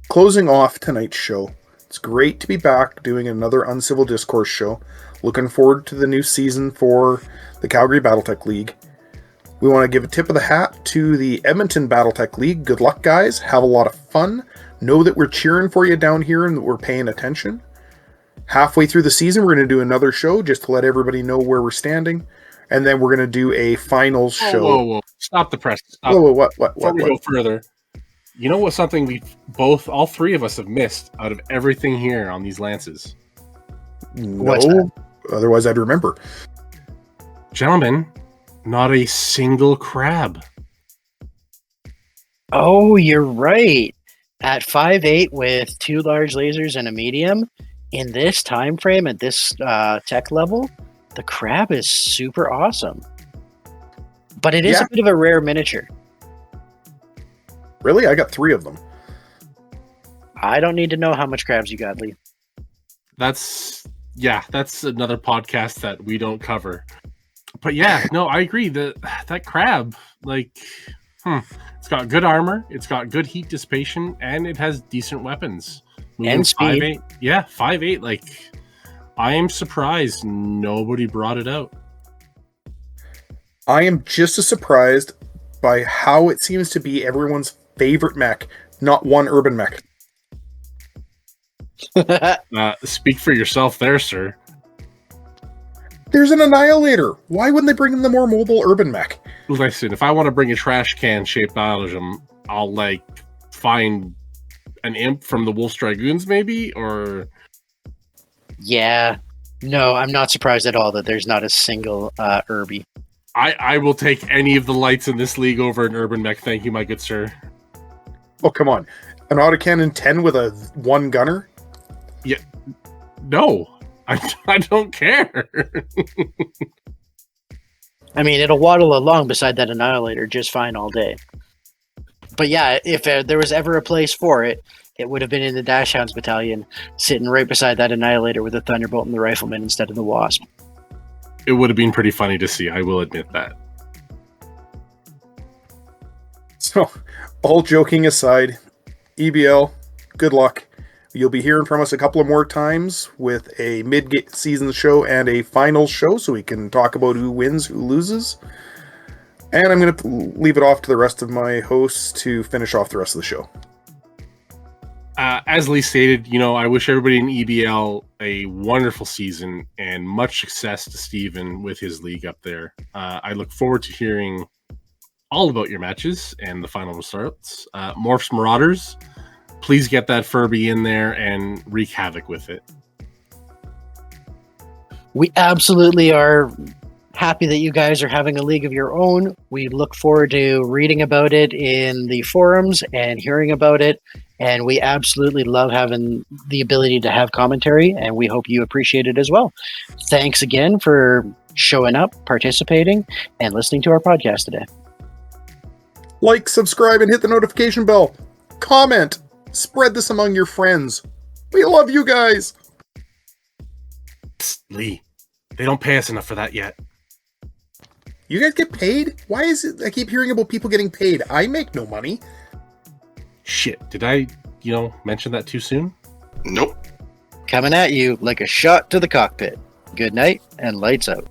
Closing off tonight's show, it's great to be back doing another Uncivil Discourse show. Looking forward to the new season for the Calgary Battletech League. We want to give a tip of the hat to the Edmonton Battletech League. Good luck, guys. Have a lot of fun. Know that we're cheering for you down here and that we're paying attention. Halfway through the season, we're going to do another show just to let everybody know where we're standing. And then we're going to do a finals show. Whoa. Stop the press. Stop. Whoa, what? Before we go further, you know what? Something all 3 of us have missed out of everything here on these lances. No, otherwise I'd remember. Gentlemen, not a single crab. Oh, you're right. At 5'8" with 2 large lasers and a medium, in this time frame at this tech level, the crab is super awesome. But it is a bit of a rare miniature. Really? I got 3 of them. I don't need to know how much crabs you got, Lee. That's another podcast that we don't cover. But yeah, no, I agree. That crab, it's got good armor, it's got good heat dissipation, and it has decent weapons. And speed. 5'8", 5'8". I am surprised nobody brought it out. I am just as surprised by how it seems to be everyone's favorite mech, not one urban mech. Speak for yourself there, sir. There's an Annihilator. Why wouldn't they bring in the more mobile urban mech? Listen, if I want to bring a trash can shaped Biologism, I'll like find an imp from the Wolf's Dragoons, maybe, or Yeah. No, I'm not surprised at all that there's not a single Irby. I will take any of the lights in this league over an urban mech. Thank you, my good sir. Oh, come on. An autocannon 10 with a 1 gunner? Yeah. No. I don't care. I mean, it'll waddle along beside that Annihilator just fine all day. But yeah, if there was ever a place for it, it would have been in the Dashhounds Battalion, sitting right beside that Annihilator with the Thunderbolt and the Rifleman instead of the Wasp. It would have been pretty funny to see, I will admit that. So, all joking aside, EBL, good luck. You'll be hearing from us a couple of more times with a mid-season show and a final show so we can talk about who wins, who loses. And I'm going to leave it off to the rest of my hosts to finish off the rest of the show. As Lee stated, I wish everybody in EBL a wonderful season and much success to Steven with his league up there. I look forward to hearing all about your matches and the final results. Morphs Marauders, please get that Furby in there and wreak havoc with it. We absolutely are happy that you guys are having a league of your own. We look forward to reading about it in the forums and hearing about it. And we absolutely love having the ability to have commentary, and we hope you appreciate it as well. Thanks again for showing up, participating, and listening to our podcast today. Like, subscribe, and hit the notification bell. Comment. Spread this among your friends. We love you guys. Psst, Lee, they don't pay us enough for that yet. You guys get paid? Why is it I keep hearing about people getting paid? I make no money. Shit, did I, mention that too soon? Nope. Coming at you like a shot to the cockpit. Good night, and lights out.